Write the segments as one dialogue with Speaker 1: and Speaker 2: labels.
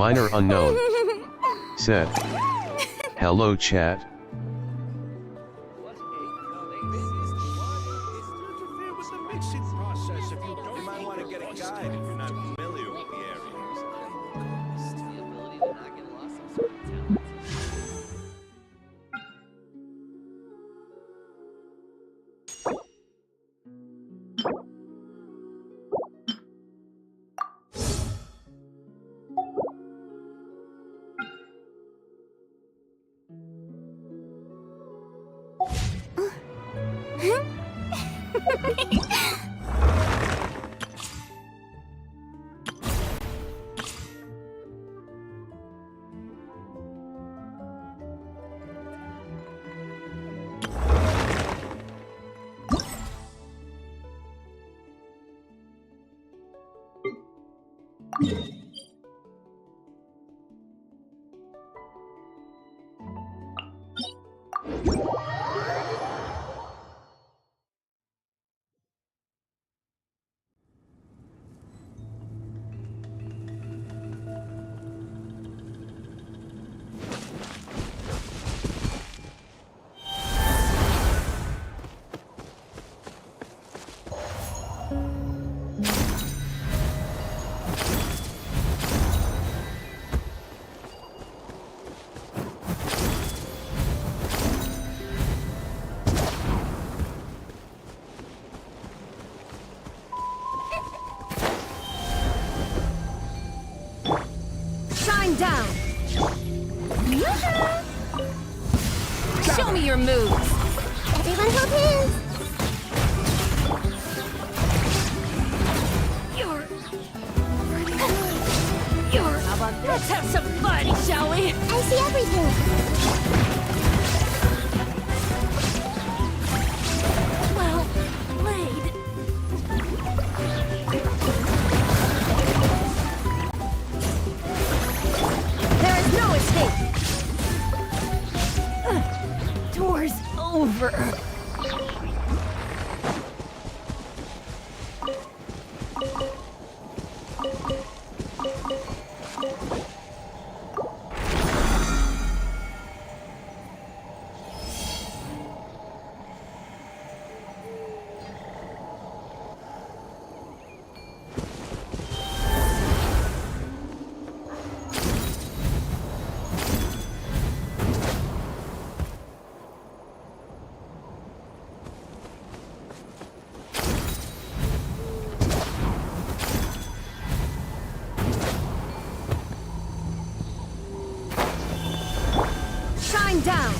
Speaker 1: minor unknown, said, "Hello chat."
Speaker 2: Down. Show me your moves.
Speaker 3: Everyone hold hands.
Speaker 2: How about this? Let's have some fun, shall we?
Speaker 3: I see everything.
Speaker 2: Well played. No escape! Door's over. Down.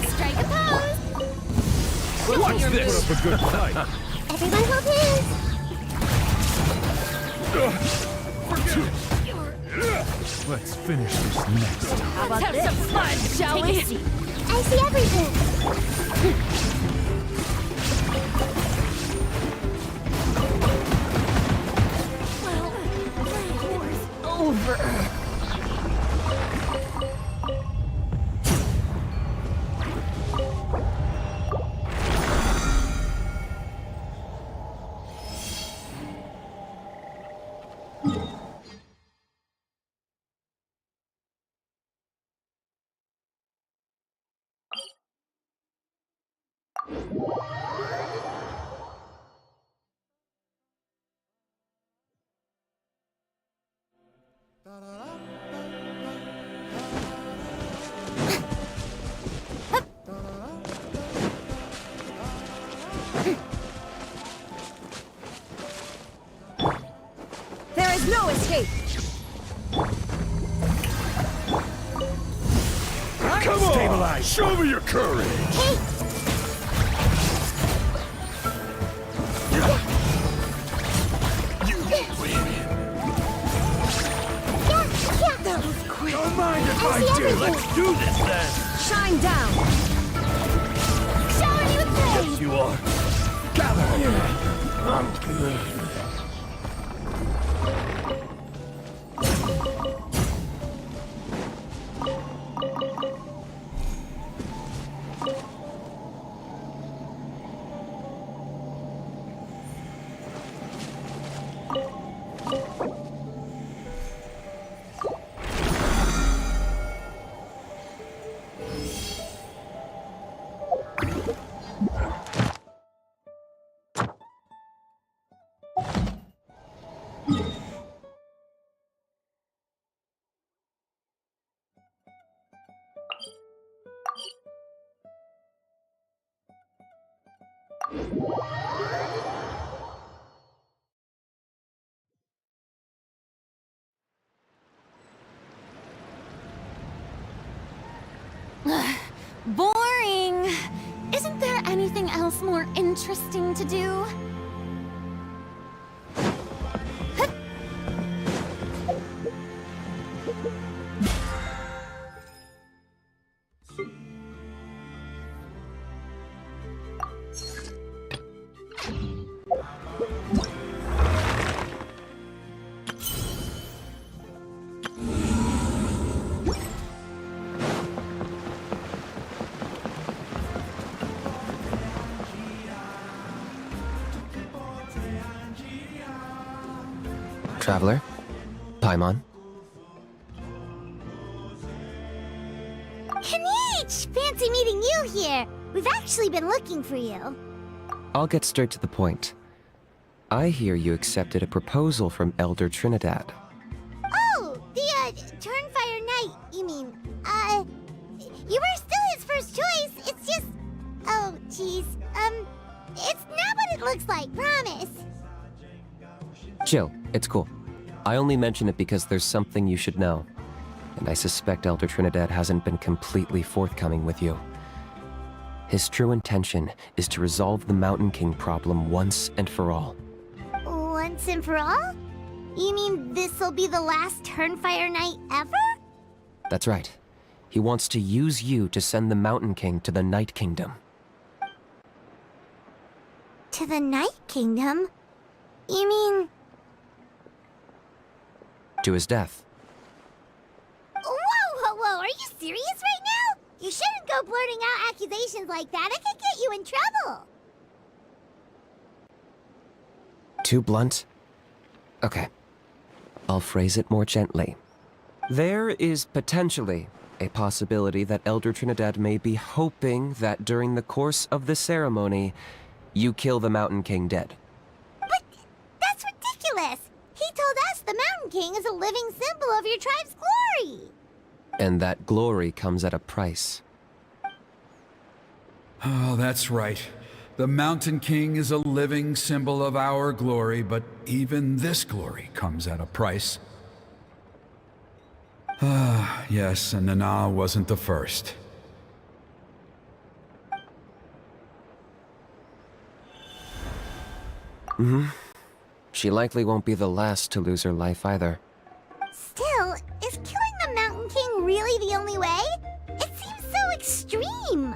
Speaker 3: Strike a pose.
Speaker 4: Watch this. Put up a good fight.
Speaker 3: Everyone hold hands.
Speaker 4: Let's finish this next time.
Speaker 2: How about Let's have some fun, shall we?
Speaker 3: I see everything.
Speaker 2: Well, war's over. There is no escape.
Speaker 4: Come on! Stabilize! Show me your courage!
Speaker 3: Hey!
Speaker 4: You win!
Speaker 2: That was quick.
Speaker 4: Don't mind if
Speaker 3: I
Speaker 4: I
Speaker 3: see
Speaker 4: do!
Speaker 3: everything.
Speaker 4: Let's do this then!
Speaker 2: Shine down.
Speaker 3: Showing you a thing.
Speaker 4: Yes, you are! Gather here! I'm good.
Speaker 3: Boring! Isn't there anything else more interesting to do?
Speaker 5: Traveler? Paimon?
Speaker 3: Kanichi! Fancy meeting you here! We've actually been looking for you.
Speaker 5: I'll get straight to the point. I hear you accepted a proposal from Elder Trinidad.
Speaker 3: Oh, the, Turnfire Knight, you mean. You were still his first choice, it's just... Oh, jeez. It's not what it looks like, promise.
Speaker 5: Chill, it's cool. I only mention it because there's something you should know. And I suspect Elder Trinidad hasn't been completely forthcoming with you. His true intention is to resolve the Mountain King problem once and for all.
Speaker 3: Once and for all? You mean this'll be the last Turnfire Knight ever?
Speaker 5: That's right. He wants to use you to send the Mountain King to the Night Kingdom.
Speaker 3: To the Night Kingdom? You mean...
Speaker 5: To his death.
Speaker 3: Whoa, are you serious right now? You shouldn't go blurting out accusations like that, it could get you in trouble.
Speaker 5: Too blunt? Okay. I'll phrase it more gently. There is potentially a possibility that Elder Trinidad may be hoping that during the course of the ceremony, you kill the Mountain King dead.
Speaker 3: But that's ridiculous! He told us the Mountain King is a living symbol of your tribe's glory!
Speaker 5: And that glory comes at a price.
Speaker 4: Oh, that's right. The Mountain King is a living symbol of our glory, but even this glory comes at a price. Ah, yes, and Nana wasn't the first.
Speaker 5: She likely won't be the last to lose her life either.
Speaker 3: Still, is killing the Mountain King really the only way? It seems so extreme!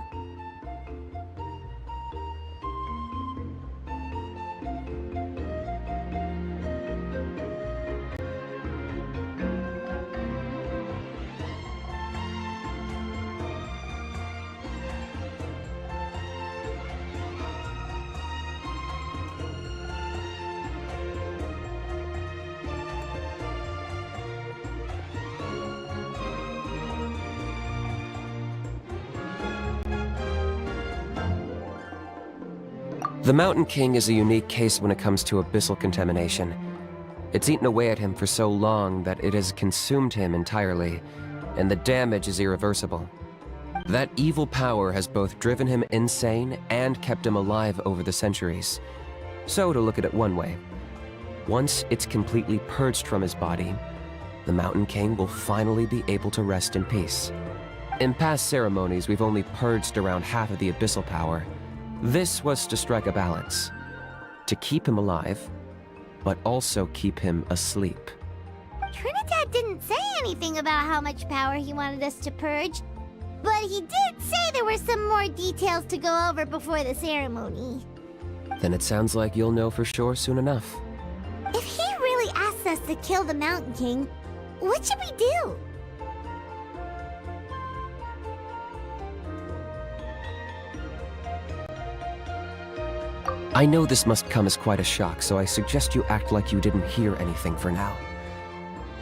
Speaker 5: The Mountain King is a unique case when it comes to abyssal contamination. It's eaten away at him for so long that it has consumed him entirely, and the damage is irreversible. That evil power has both driven him insane and kept him alive over the centuries. So, to look at it one way, once it's completely purged from his body, the Mountain King will finally be able to rest in peace. In past ceremonies, we've only purged around half of the abyssal power. This was to strike a balance, to keep him alive, but also keep him asleep.
Speaker 3: Trinidad didn't say anything about how much power he wanted us to purge, but he did say there were some more details to go over before the ceremony.
Speaker 5: Then it sounds like you'll know for sure soon enough.
Speaker 3: If he really asks us to kill the Mountain King, what should we do?
Speaker 5: I know this must come as quite a shock, so I suggest you act like you didn't hear anything for now.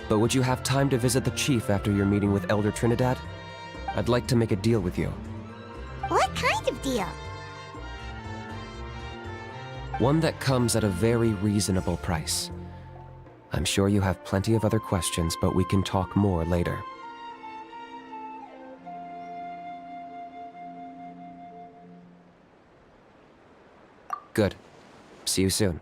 Speaker 5: But would you have time to visit the chief after your meeting with Elder Trinidad? I'd like to make a deal with you.
Speaker 3: What kind of deal?
Speaker 5: One that comes at a very reasonable price. I'm sure you have plenty of other questions, but we can talk more later. Good. See you soon.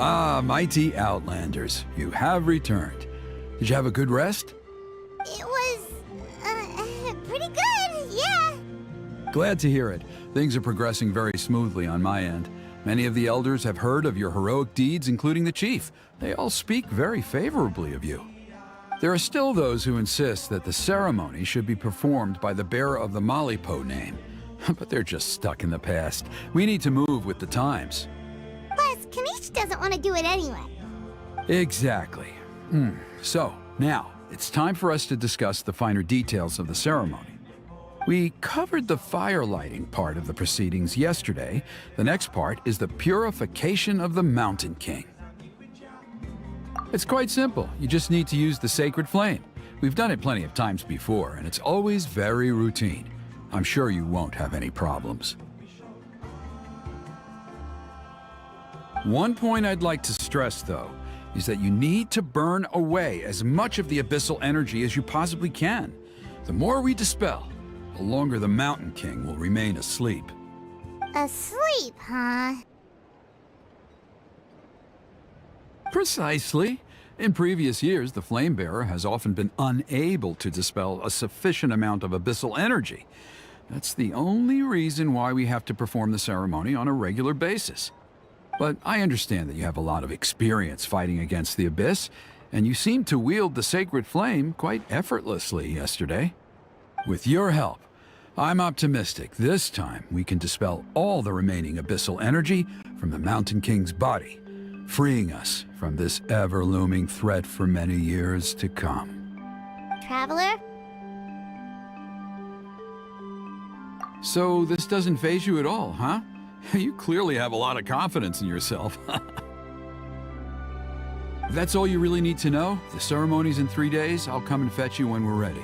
Speaker 4: Ah, mighty Outlanders, you have returned. Did you have a good rest?
Speaker 3: It was, pretty good, yeah.
Speaker 4: Glad to hear it. Things are progressing very smoothly on my end. Many of the elders have heard of your heroic deeds, including the chief. They all speak very favorably of you. There are still those who insist that the ceremony should be performed by the bearer of the Malipo name. But they're just stuck in the past. We need to move with the times.
Speaker 3: Plus, Kanish doesn't want to do it anyway.
Speaker 4: Exactly. So, now, it's time for us to discuss the finer details of the ceremony. We covered the fire lighting part of the proceedings yesterday. The next part is the purification of the Mountain King. It's quite simple. You just need to use the sacred flame. We've done it plenty of times before, and it's always very routine. I'm sure you won't have any problems. One point I'd like to stress, though, is that you need to burn away as much of the abyssal energy as you possibly can. The more we dispel, the longer the Mountain King will remain asleep.
Speaker 3: Asleep, huh?
Speaker 4: Precisely. In previous years, the Flamebearer has often been unable to dispel a sufficient amount of abyssal energy. That's the only reason why we have to perform the ceremony on a regular basis. But I understand that you have a lot of experience fighting against the Abyss, and you seemed to wield the sacred flame quite effortlessly yesterday. With your help, I'm optimistic this time we can dispel all the remaining abyssal energy from the Mountain King's body, freeing us from this ever-looming threat for many years to come.
Speaker 3: Traveler?
Speaker 4: So this doesn't faze you at all, huh? You clearly have a lot of confidence in yourself. If that's all you really need to know, the ceremony's in 3 days. I'll come and fetch you when we're ready.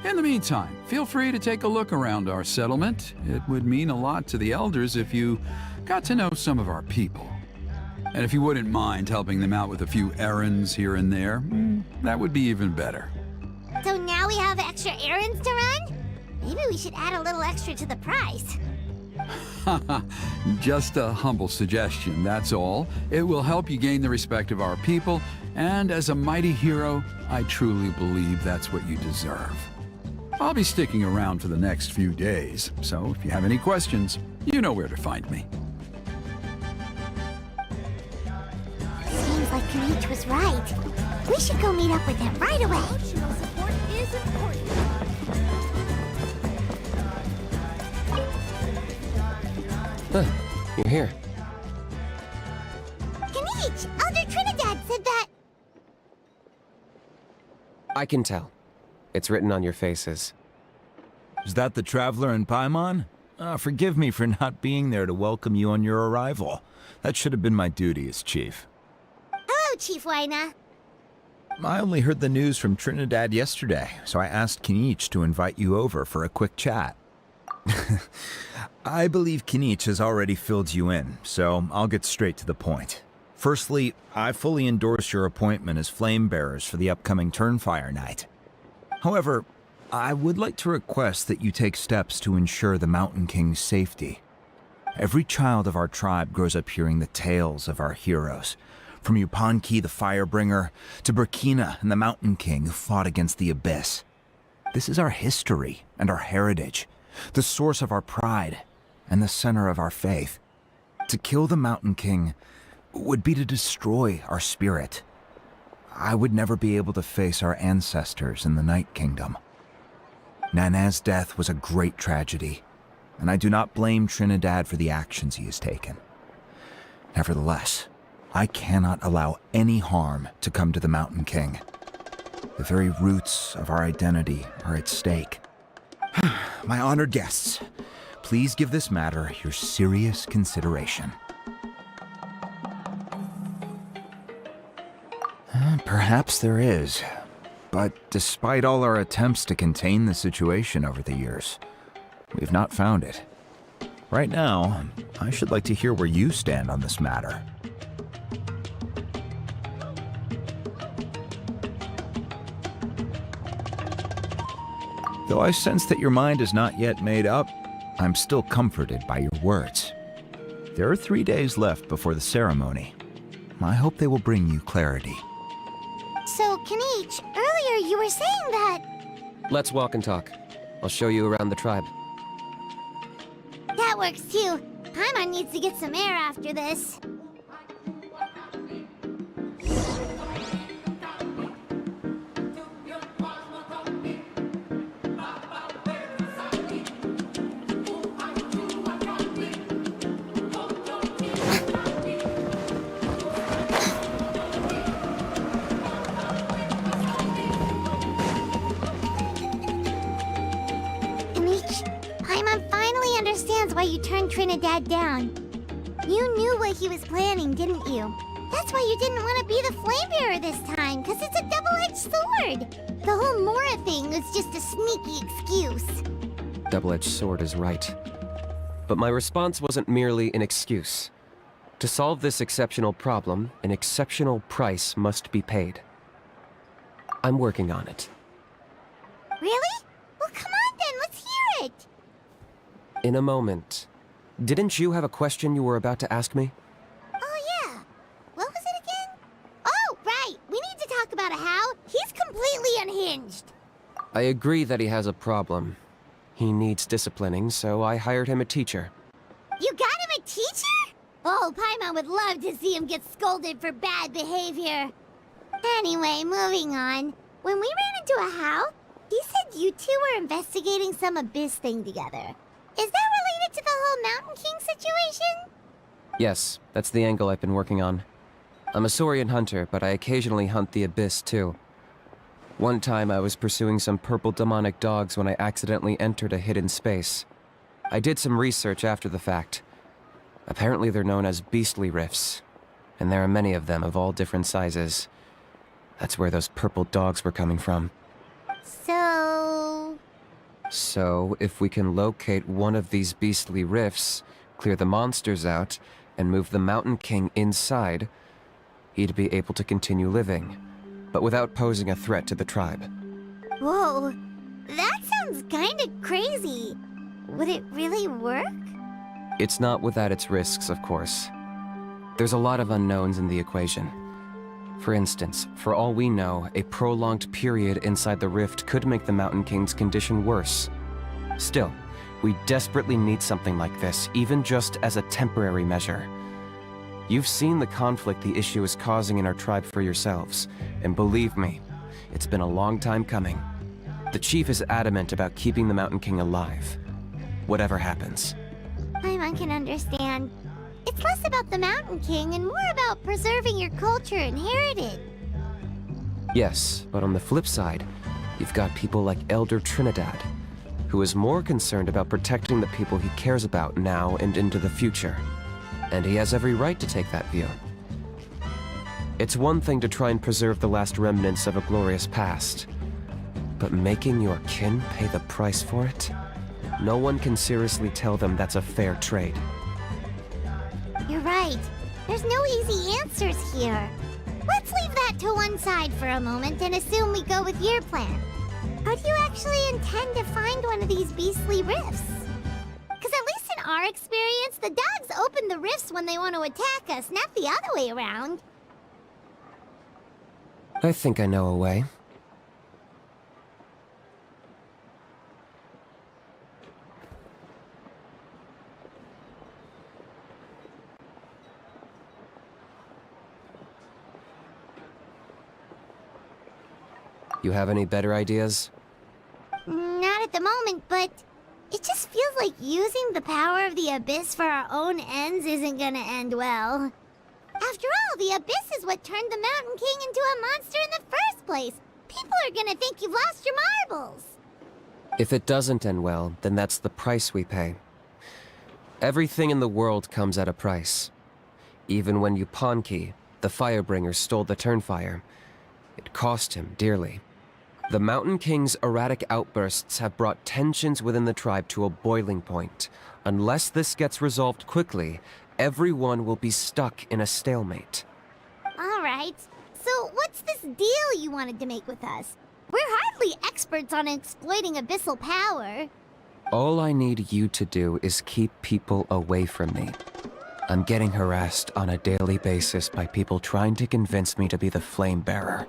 Speaker 4: In the meantime, feel free to take a look around our settlement. It would mean a lot to the elders if you got to know some of our people. And if you wouldn't mind helping them out with a few errands here and there, that would be even better.
Speaker 3: So now we have extra errands to run? Maybe we should add a little extra to the price.
Speaker 4: Just a humble suggestion, that's all. It will help you gain the respect of our people, and as a mighty hero, I truly believe that's what you deserve. I'll be sticking around for the next few days, so if you have any questions, you know where to find me.
Speaker 3: Seems like Kanish was right. We should go meet up with him right away.
Speaker 2: Emotional support is important.
Speaker 5: You're here.
Speaker 3: Kanish, Elder Trinidad said that.
Speaker 5: I can tell. It's written on your faces.
Speaker 6: Is that the Traveler in Paimon? Forgive me for not being there to welcome you on your arrival. That should have been my duty as chief.
Speaker 3: Hello, Chief Waina.
Speaker 6: I only heard the news from Trinidad yesterday, so I asked Kanish to invite you over for a quick chat. I believe Kanish has already filled you in, so I'll get straight to the point. Firstly, I fully endorse your appointment as flame bearers for the upcoming Turnfire Night. However, I would like to request that you take steps to ensure the Mountain King's safety. Every child of our tribe grows up hearing the tales of our heroes, from Yupanqui the Firebringer to Burkina and the Mountain King who fought against the Abyss. This is our history and our heritage, the source of our pride and the center of our faith. To kill the Mountain King would be to destroy our spirit. I would never be able to face our ancestors in the Night Kingdom. Nana's death was a great tragedy, and I do not blame Trinidad for the actions he has taken. Nevertheless, I cannot allow any harm to come to the Mountain King. The very roots of our identity are at stake. My honored guests, please give this matter your serious consideration. Perhaps there is. But despite all our attempts to contain the situation over the years, we've not found it. Right now, I should like to hear where you stand on this matter. Though I sense that your mind is not yet made up, I'm still comforted by your words. There are 3 days left before the ceremony. I hope they will bring you clarity.
Speaker 3: So, Kanichi, earlier you were saying that...
Speaker 5: Let's walk and talk. I'll show you around the tribe.
Speaker 3: That works too. Paimon needs to get some air after this. Paimon finally understands why you turned Trinidad down. You knew what he was planning, didn't you? That's why you didn't want to be the flame bearer this time, because it's a double-edged sword. The whole Mora thing was just a sneaky excuse.
Speaker 5: Double-edged sword is right. But my response wasn't merely an excuse. To solve this exceptional problem, an exceptional price must be paid. I'm working on it.
Speaker 3: Really? Well, come on then, let's hear it.
Speaker 5: In a moment. Didn't you have a question you were about to ask me?
Speaker 3: Oh, yeah. What was it again? Oh, right. We need to talk about How. He's completely unhinged.
Speaker 5: I agree that he has a problem. He needs disciplining, so I hired him a teacher.
Speaker 3: You got him a teacher? Oh, Paimon would love to see him get scolded for bad behavior. Anyway, moving on. When we ran into a How, he said you two were investigating some Abyss thing together. Is that related to the whole Mountain King situation?
Speaker 5: Yes, that's the angle I've been working on. I'm a Saurian hunter, but I occasionally hunt the Abyss too. One time I was pursuing some purple demonic dogs when I accidentally entered a hidden space. I did some research after the fact. Apparently they're known as beastly rifts, and there are many of them of all different sizes. That's where those purple dogs were coming from.
Speaker 3: So,
Speaker 5: if we can locate one of these beastly rifts, clear the monsters out, and move the Mountain King inside, he'd be able to continue living, but without posing a threat to the tribe.
Speaker 3: whoa, that sounds kinda crazy. Would it really work?
Speaker 5: It's not without its risks, of course. There's a lot of unknowns in the equation. For instance, for all we know, a prolonged period inside the rift could make the Mountain King's condition worse. Still, we desperately need something like this, even just as a temporary measure. You've seen the conflict the issue is causing in our tribe for yourselves, and believe me, it's been a long time coming. The chief is adamant about keeping the Mountain King alive, whatever happens.
Speaker 3: Paimon can understand. It's less about the Mountain King and more about preserving your culture and heritage.
Speaker 5: Yes, but on the flip side, you've got people like Elder Trinidad, who is more concerned about protecting the people he cares about now and into the future. And he has every right to take that view. It's one thing to try and preserve the last remnants of a glorious past, but making your kin pay the price for it? No one can seriously tell them that's a fair trade.
Speaker 3: You're right. There's no easy answers here. Let's leave that to one side for a moment and assume we go with your plan. How do you actually intend to find one of these beastly rifts? Because at least in our experience, the dogs open the rifts when they want to attack us, not the other way around.
Speaker 5: I think I know a way. You have any better ideas?
Speaker 3: Not at the moment, but it just feels like using the power of the Abyss for our own ends isn't gonna end well. After all, the Abyss is what turned the Mountain King into a monster in the first place. People are gonna think you've lost your marbles.
Speaker 5: If it doesn't end well, then that's the price we pay. Everything in the world comes at a price. Even when Yupanqui, the Firebringer, stole the Turnfire, it cost him dearly. The Mountain King's erratic outbursts have brought tensions within the tribe to a boiling point. Unless this gets resolved quickly, everyone will be stuck in a stalemate.
Speaker 3: Alright, so what's this deal you wanted to make with us? We're hardly experts on exploiting abyssal power.
Speaker 5: All I need you to do is keep people away from me. I'm getting harassed on a daily basis by people trying to convince me to be the flame bearer.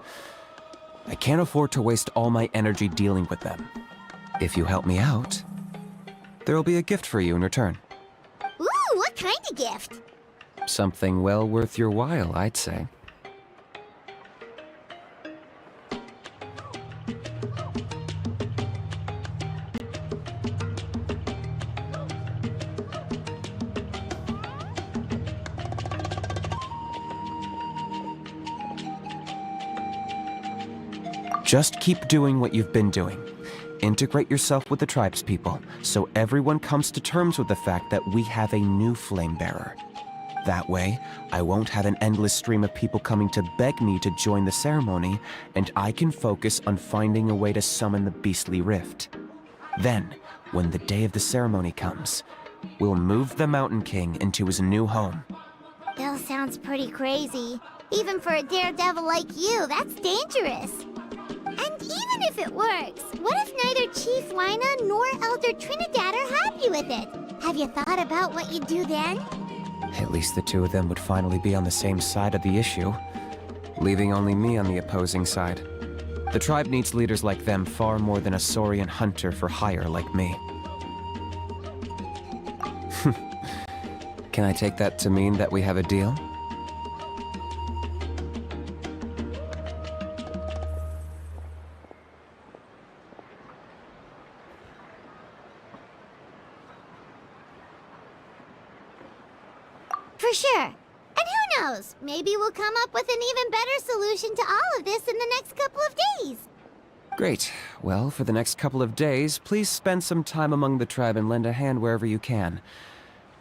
Speaker 5: I can't afford to waste all my energy dealing with them. If you help me out, there'll be a gift for you in return.
Speaker 3: Ooh, what kind of gift?
Speaker 5: Something well worth your while, I'd say. Just keep doing what you've been doing. Integrate yourself with the tribespeople, so everyone comes to terms with the fact that we have a new flame bearer. That way, I won't have an endless stream of people coming to beg me to join the ceremony, and I can focus on finding a way to summon the beastly rift. Then, when the day of the ceremony comes, we'll move the Mountain King into his new home.
Speaker 3: Bill sounds pretty crazy. Even for a daredevil like you, that's dangerous. And even if it works, what if neither Chief Lina nor Elder Trinidad are happy with it? Have you thought about what you'd do then?
Speaker 5: At least the two of them would finally be on the same side of the issue, leaving only me on the opposing side. The tribe needs leaders like them far more than a Saurian hunter for hire like me. Can I take that to mean that we have a deal?
Speaker 3: For sure. And who knows? Maybe we'll come up with an even better solution to all of this in the next couple of days.
Speaker 5: Great. Well, for the next couple of days, please spend some time among the tribe and lend a hand wherever you can.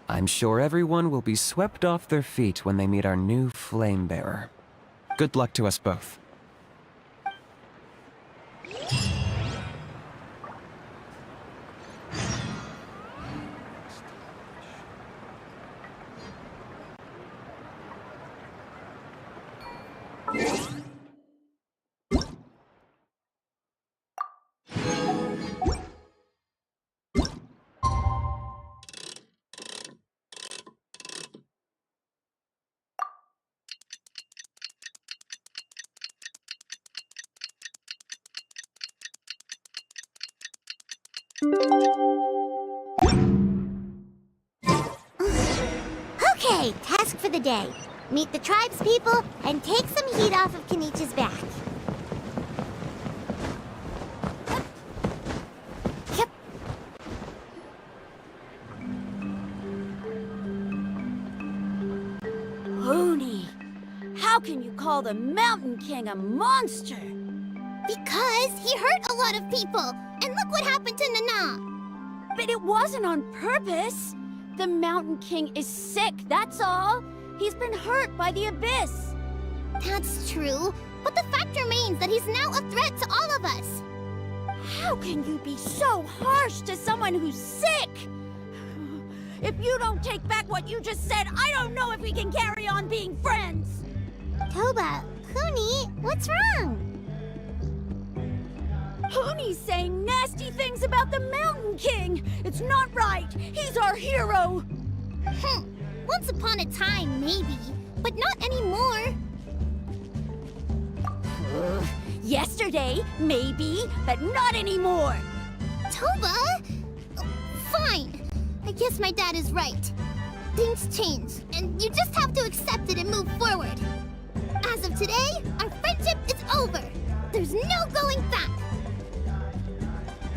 Speaker 5: I'm sure everyone will be swept off their feet when they meet our new flame bearer. Good luck to us both.
Speaker 3: Okay, task for the day. Meet the tribespeople and take some heat off of Kenichi's back. Yep.
Speaker 2: Hoonie, how can you call the Mountain King a monster?
Speaker 3: Because he hurt a lot of people. And look what happened to Nana.
Speaker 2: But it wasn't on purpose. The Mountain King is sick, that's all. He's been hurt by the Abyss.
Speaker 3: That's true. But the fact remains that he's now a threat to all of us.
Speaker 2: How can you be so harsh to someone who's sick? If you don't take back what you just said, I don't know if we can carry on being friends.
Speaker 3: Toba, Kuni, what's wrong?
Speaker 2: Hooney's saying nasty things about the Mountain King. It's not right. He's our hero.
Speaker 3: Once upon a time, maybe, but not anymore.
Speaker 2: Yesterday, maybe, but not anymore.
Speaker 3: Toba? Fine. I guess my dad is right. Things change, and you just have to accept it and move forward. As of today, our friendship is over. There's no going back.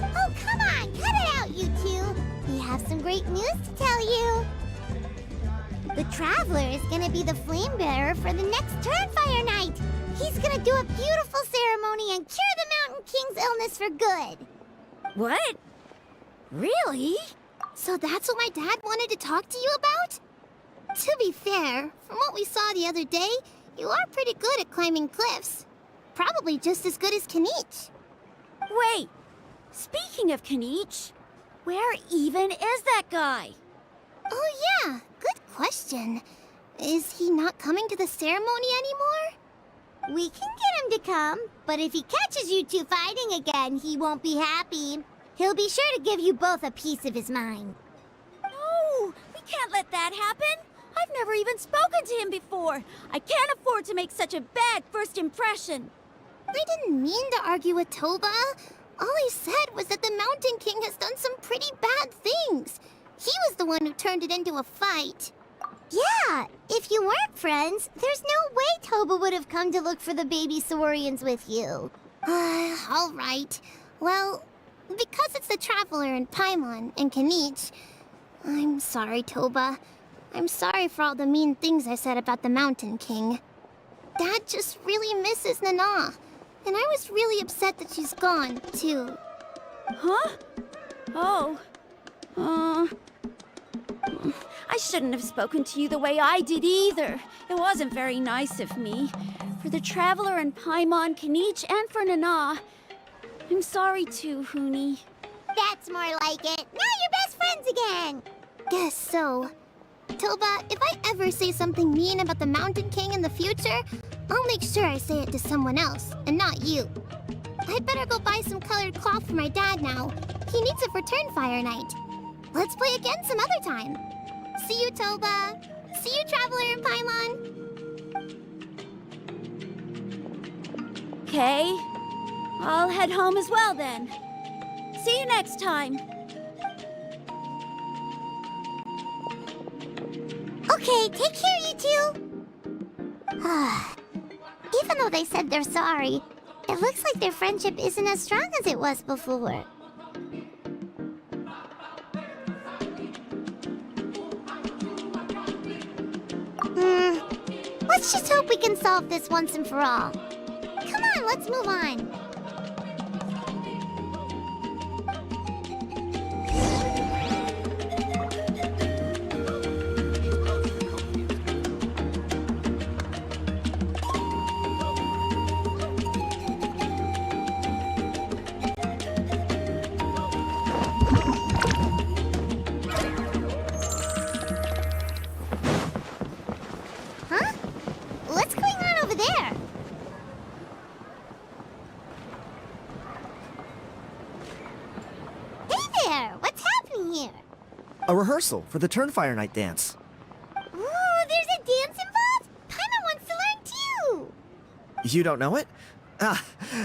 Speaker 3: Oh, come on, cut it out, you two. We have some great news to tell you. The Traveler is gonna be the flame bearer for the next Turnfire Night. He's gonna do a beautiful ceremony and cure the Mountain King's illness for good.
Speaker 2: What? Really?
Speaker 3: So that's what my dad wanted to talk to you about? To be fair, from what we saw the other day, you are pretty good at climbing cliffs. Probably just as good as Kanich.
Speaker 2: Wait. Speaking of Kanich, where even is that guy?
Speaker 3: Oh yeah, good question. Is he not coming to the ceremony anymore? We can get him to come, but if he catches you two fighting again, he won't be happy. He'll be sure to give you both a piece of his mind.
Speaker 2: No, we can't let that happen. I've never even spoken to him before. I can't afford to make such a bad first impression.
Speaker 3: I didn't mean to argue with Toba. All I said was that the Mountain King has done some pretty bad things. He was the one who turned it into a fight. Yeah, if you weren't friends, there's no way Toba would have come to look for the baby Saurians with you. All right. Well, because it's the Traveler and Paimon and Kanich, I'm sorry, Toba. I'm sorry for all the mean things I said about the Mountain King. Dad just really misses Nana, and I was really upset that she's gone, too.
Speaker 2: Huh? Oh. I shouldn't have spoken to you the way I did either. It wasn't very nice of me. For the Traveler and Paimon, Kanich, and for Nana. I'm sorry too, Hooney.
Speaker 3: That's more like it. Now you're best friends again. Guess so. Toba, if I ever say something mean about the Mountain King in the future, I'll make sure I say it to someone else, and not you. I'd better go buy some colored cloth for my dad now. He needs it for Turnfire Night. Let's play again some other time. See you, Toba. See you, Traveler and Paimon.
Speaker 2: Okay. I'll head home as well then. See you next time.
Speaker 3: Okay, take care, you two. Even though they said they're sorry, it looks like their friendship isn't as strong as it was before. Let's just hope we can solve this once and for all. Come on, let's move on. Huh? What's going on over there? Hey there! What's happening here?
Speaker 7: A rehearsal for the Turnfire Night dance.
Speaker 3: Ooh, there's a dance involved? Paimon wants to learn too!
Speaker 7: You don't know it? Ah,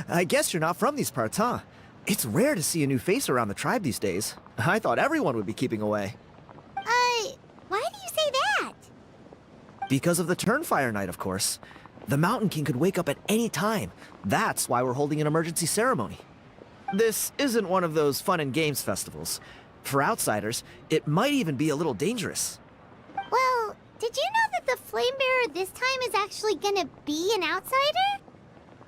Speaker 7: I guess you're not from these parts, huh? It's rare to see a new face around the tribe these days. I thought everyone would be keeping away.
Speaker 3: Why do you say that?
Speaker 7: Because of the Turnfire Night, of course. The Mountain King could wake up at any time. That's why we're holding an emergency ceremony. This isn't one of those fun and games festivals. For outsiders, it might even be a little dangerous.
Speaker 3: Well, did you know that the Flame Bearer this time is actually gonna be an outsider?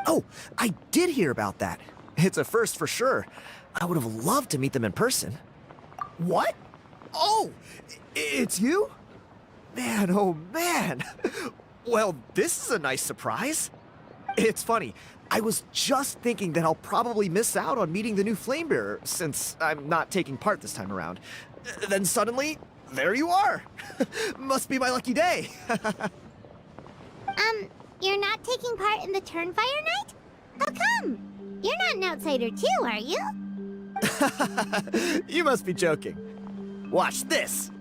Speaker 7: Oh, I did hear about that. It's a first for sure. I would have loved to meet them in person. What? Oh, it's you? Man, oh man. Well, this is a nice surprise. It's funny. I was just thinking that I'll probably miss out on meeting the new Flame Bearer since I'm not taking part this time around. Then suddenly, there you are. Must be my lucky day.
Speaker 3: You're not taking part in the Turnfire Night? How come? You're not an outsider too, are you?
Speaker 7: You must be joking. Watch this.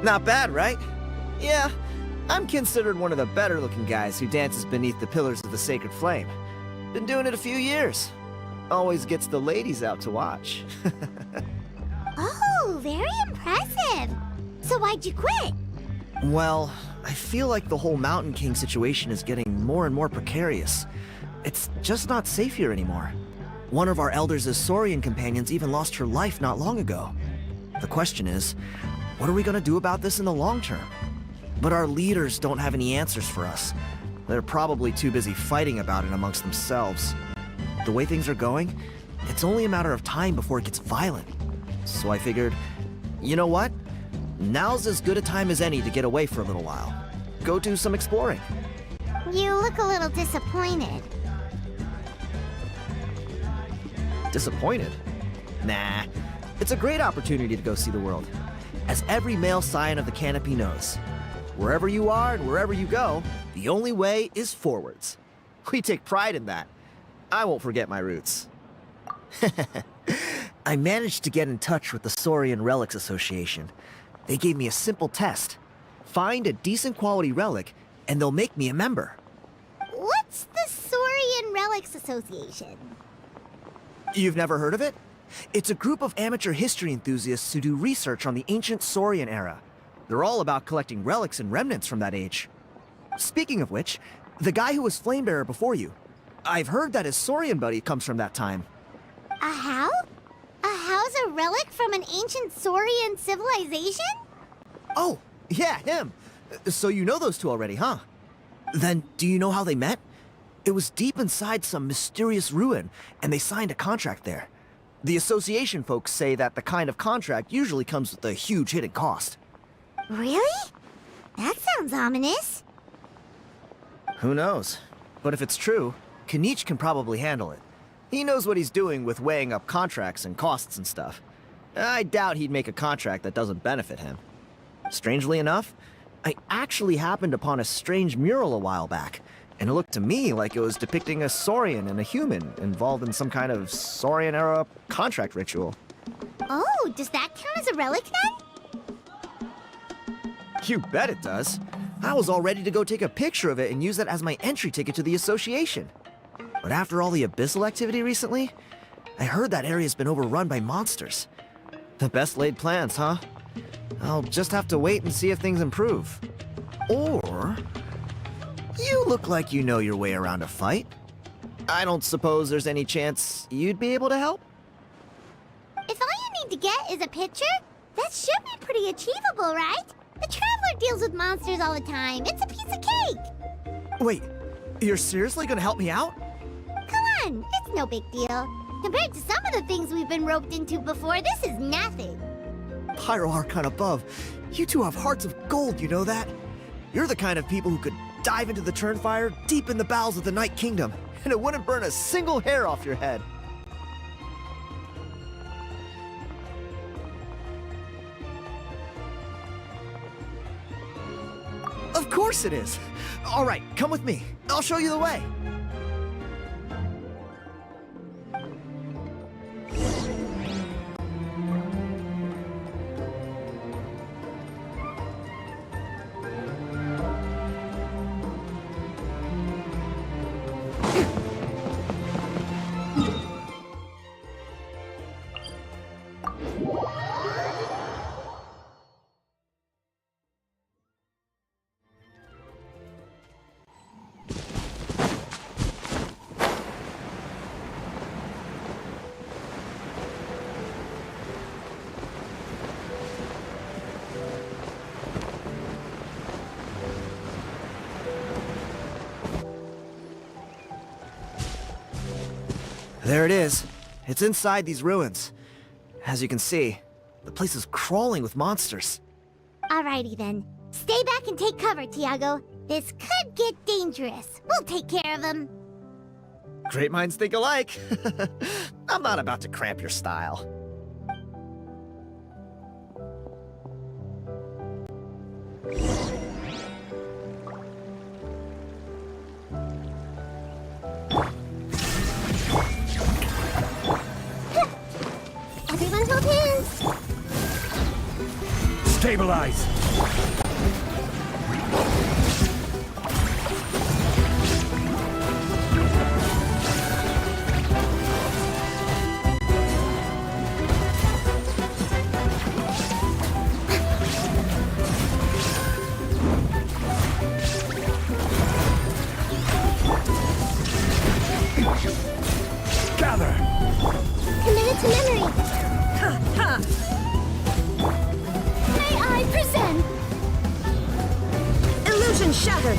Speaker 7: Not bad, right? Yeah, I'm considered one of the better looking guys who dances beneath the pillars of the sacred flame. Been doing it a few years. Always gets the ladies out to watch.
Speaker 3: Oh, very impressive. So why'd you quit?
Speaker 7: Well, I feel like the whole Mountain King situation is getting more and more precarious. It's just not safe here anymore. One of our elders' Saurian companions even lost her life not long ago. The question is, what are we gonna do about this in the long term? But our leaders don't have any answers for us. They're probably too busy fighting about it amongst themselves. The way things are going, it's only a matter of time before it gets violent. So I figured, you know what? Now's as good a time as any to get away for a little while. Go do some exploring.
Speaker 3: You look a little disappointed.
Speaker 7: Disappointed? Nah. It's a great opportunity to go see the world. As every male scion of the canopy knows, wherever you are and wherever you go, the only way is forwards. We take pride in that. I won't forget my roots. I managed to get in touch with the Saurian Relics Association. They gave me a simple test. Find a decent quality relic, and they'll make me a member.
Speaker 3: What's the Saurian Relics Association?
Speaker 7: You've never heard of it? It's a group of amateur history enthusiasts who do research on the ancient Saurian era. They're all about collecting relics and remnants from that age. Speaking of which, the guy who was Flamebearer before you, I've heard that his Saurian buddy comes from that time.
Speaker 3: A how? A how's a relic from an ancient Saurian civilization?
Speaker 7: Oh, yeah, him. So you know those two already, huh? Then, do you know how they met? It was deep inside some mysterious ruin, and they signed a contract there. The association folks say that the kind of contract usually comes with a huge hidden cost.
Speaker 3: Really? That sounds ominous.
Speaker 7: Who knows? But if it's true, Kanich can probably handle it. He knows what he's doing with weighing up contracts and costs and stuff. I doubt he'd make a contract that doesn't benefit him. Strangely enough, I actually happened upon a strange mural a while back, and it looked to me like it was depicting a Saurian and a human involved in some kind of Saurian-era contract ritual.
Speaker 3: Oh, does that count as a relic then?
Speaker 7: You bet it does. I was all ready to go take a picture of it and use that as my entry ticket to the association. But after all the abyssal activity recently, I heard that area's been overrun by monsters. The best laid plans, huh? I'll just have to wait and see if things improve. Or... you look like you know your way around a fight. I don't suppose there's any chance you'd be able to help?
Speaker 3: If all you need to get is a picture, that should be pretty achievable, right? The Traveler deals with monsters all the time. It's a piece of cake.
Speaker 7: Wait, you're seriously gonna help me out?
Speaker 3: Come on, it's no big deal. Compared to some of the things we've been roped into before, this is nothing.
Speaker 7: Pyro Archon above, you two have hearts of gold, you know that? You're the kind of people who could dive into the Turnfire deep in the bowels of the Night Kingdom, and it wouldn't burn a single hair off your head. Of course it is! All right, come with me. I'll show you the way. There it is. It's inside these ruins. As you can see, the place is crawling with monsters.
Speaker 3: Alrighty then. Stay back and take cover, Tiago. This could get dangerous. We'll take care of him.
Speaker 7: Great minds think alike. I'm not about to cramp your style.
Speaker 3: Everyone hold hands.
Speaker 8: Stabilize! Gather!
Speaker 3: Committed to memory.
Speaker 2: May I present?
Speaker 9: Illusion shattered.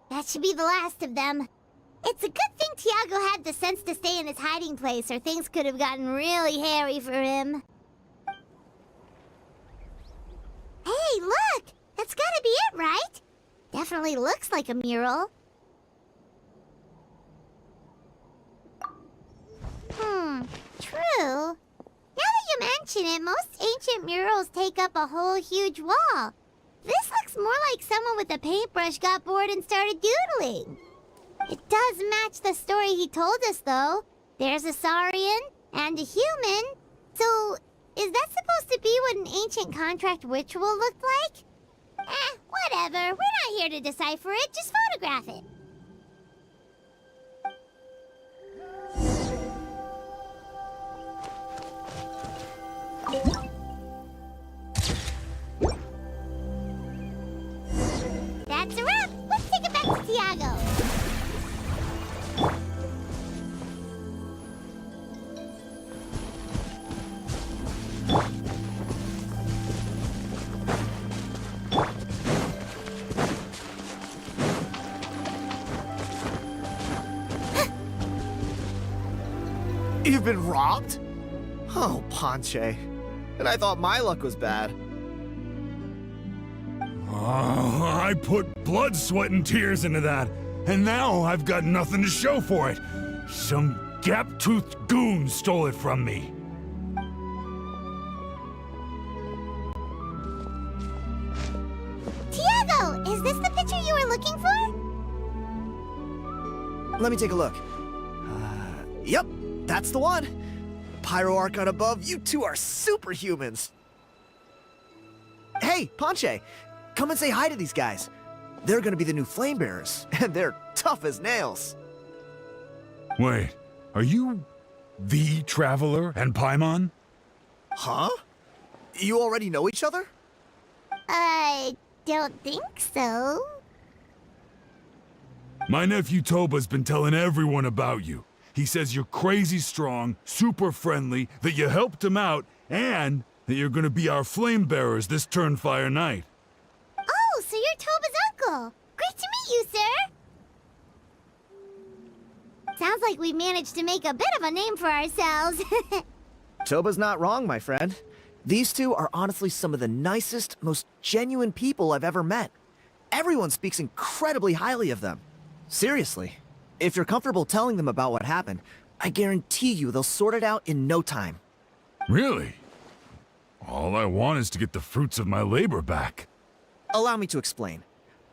Speaker 3: That should be the last of them. It's a good thing Tiago had the sense to stay in his hiding place, or things could have gotten really hairy for him. Hey, look! That's gotta be it, right? Definitely looks like a mural. True. Now that you mention it, most ancient murals take up a whole huge wall. This looks more like someone with a paintbrush got bored and started doodling. It does match the story he told us, though. There's a Saurian and a human. So, is that supposed to be what an ancient contract ritual looked like? Whatever. We're not here to decipher it. Just photograph it. That's a wrap. Let's take it back to Tiago.
Speaker 7: You've been robbed? Oh, Ponche. And I thought my luck was bad.
Speaker 8: Oh, I put blood, sweat, and tears into that, and now I've got nothing to show for it. Some gap-toothed goon stole it from me.
Speaker 3: Tiago, is this the picture you were looking for?
Speaker 7: Let me take a look. Yep, that's the one. Pyro Archon above, you two are superhumans. Hey, Ponche, come and say hi to these guys. They're gonna be the new flame bearers, and they're tough as nails.
Speaker 8: Wait, are you the Traveler and Paimon?
Speaker 7: Huh? You already know each other?
Speaker 3: I don't think so.
Speaker 8: My nephew Toba's been telling everyone about you. He says you're crazy strong, super friendly, that you helped him out, and that you're gonna be our flame bearers this Turnfire night.
Speaker 3: Oh, so you're Toba's uncle. Great to meet you, sir. Sounds like we managed to make a bit of a name for ourselves.
Speaker 7: Toba's not wrong, my friend. These two are honestly some of the nicest, most genuine people I've ever met. Everyone speaks incredibly highly of them. Seriously. If you're comfortable telling them about what happened, I guarantee you they'll sort it out in no time.
Speaker 8: Really? All I want is to get the fruits of my labor back.
Speaker 7: Allow me to explain.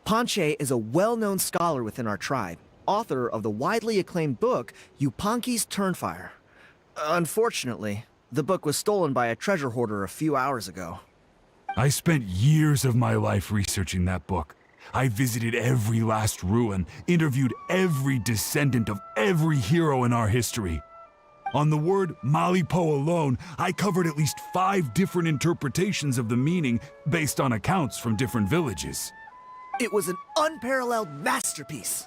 Speaker 7: Ponche is a well-known scholar within our tribe, author of the widely acclaimed book, Yupanqui's Turnfire. Unfortunately, the book was stolen by a treasure hoarder a few hours ago.
Speaker 8: I spent years of my life researching that book. I visited every last ruin, interviewed every descendant of every hero in our history. On the word Malipo alone, I covered at least 5 different interpretations of the meaning based on accounts from different villages.
Speaker 7: It was an unparalleled masterpiece.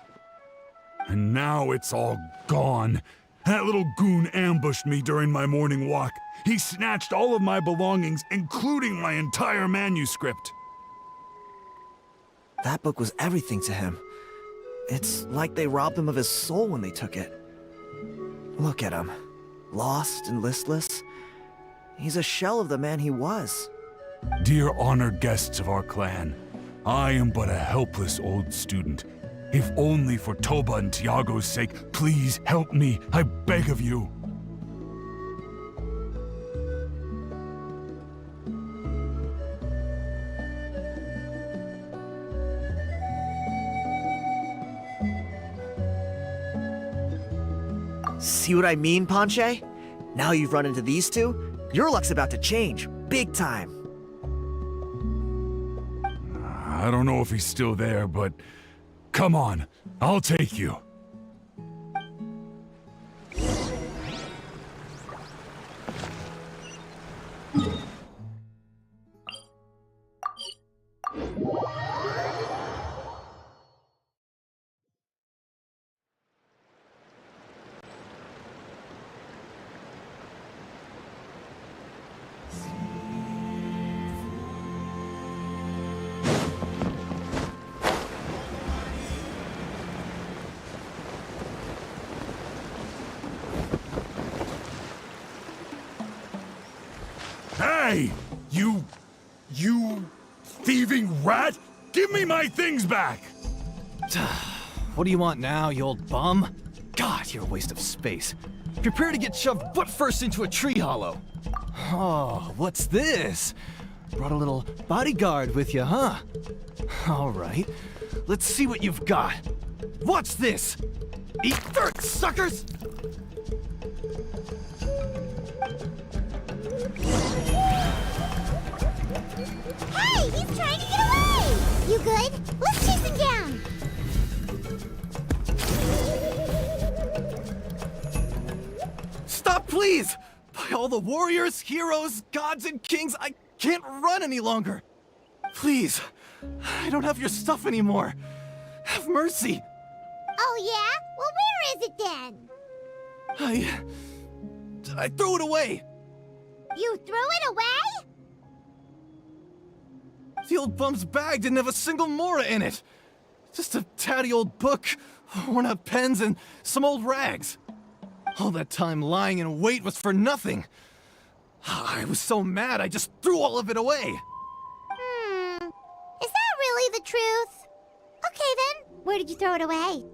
Speaker 8: And now it's all gone. That little goon ambushed me during my morning walk. He snatched all of my belongings, including my entire manuscript.
Speaker 7: That book was everything to him. It's like they robbed him of his soul when they took it. Look at him. Lost and listless. He's a shell of the man he was.
Speaker 8: Dear honored guests of our clan, I am but a helpless old student. If only for Toba and Tiago's sake, please help me, I beg of you.
Speaker 7: See what I mean, Ponche? Now you've run into these two, your luck's about to change, big time.
Speaker 8: I don't know if he's still there, but come on, I'll take you. Hey! You thieving rat! Give me my things back!
Speaker 9: What do you want now, you old bum? God, you're a waste of space. Prepare to get shoved butt first into a tree hollow. Oh, what's this? Brought a little bodyguard with you, huh? All right, let's see what you've got. Watch this! Eat dirt, suckers!
Speaker 3: Hey, he's trying to get away! You good? Let's chase him down!
Speaker 9: Stop, please! By all the warriors, heroes, gods, and kings, I can't run any longer. Please, I don't have your stuff anymore. Have mercy.
Speaker 3: Oh yeah? Well, where is it then?
Speaker 9: I threw it away.
Speaker 3: You threw it away?
Speaker 9: The old bum's bag didn't have a single mora in it. Just a tatty old book, worn out pens, and some old rags. All that time lying in wait was for nothing. I was so mad I just threw all of it away.
Speaker 3: Is that really the truth? Okay then, where did you throw it away?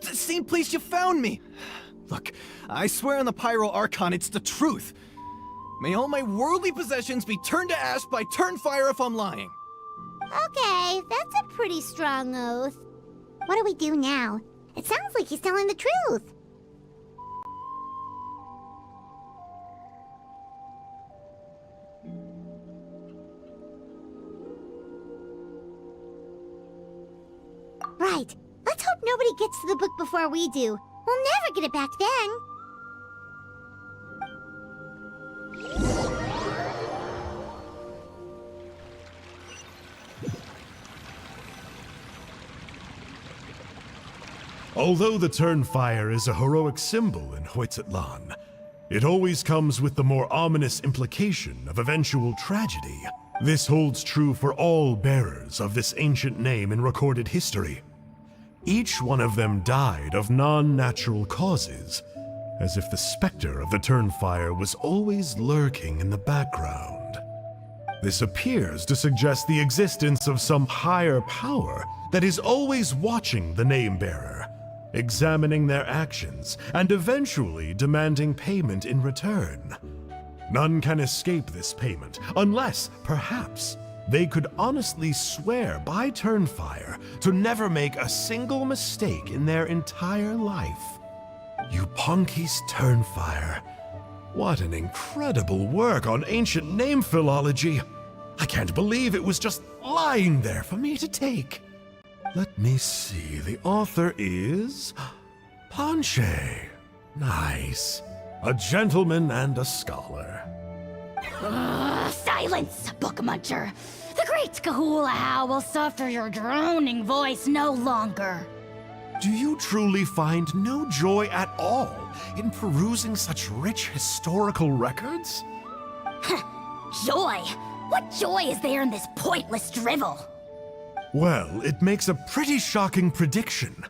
Speaker 9: The same place you found me. Look, I swear on the Pyro Archon it's the truth. May all my worldly possessions be turned to ash by Turnfire if I'm lying.
Speaker 3: Okay, that's a pretty strong oath. What do we do now? It sounds like he's telling the truth. Right. Let's hope nobody gets to the book before we do. We'll never get it back then.
Speaker 10: Although the Turnfire is a heroic symbol in Hoytzatlan, it always comes with the more ominous implication of eventual tragedy. This holds true for all bearers of this ancient name in recorded history. Each one of them died of non-natural causes, as if the specter of the Turnfire was always lurking in the background. This appears to suggest the existence of some higher power that is always watching the name-bearer, examining their actions, and eventually demanding payment in return. None can escape this payment, unless, perhaps, they could honestly swear by Turnfire to never make a single mistake in their entire life. Yupanki's Turnfire. What an incredible work on ancient name philology. I can't believe it was just lying there for me to take. Let me see, the author is Ponche. Nice. A gentleman and a scholar.
Speaker 11: Silence, book muncher. The great Kahulahow will suffer your droning voice no longer.
Speaker 10: Do you truly find no joy at all in perusing such rich historical records?
Speaker 11: Joy? What joy is there in this pointless drivel?
Speaker 10: Well, it makes a pretty shocking prediction.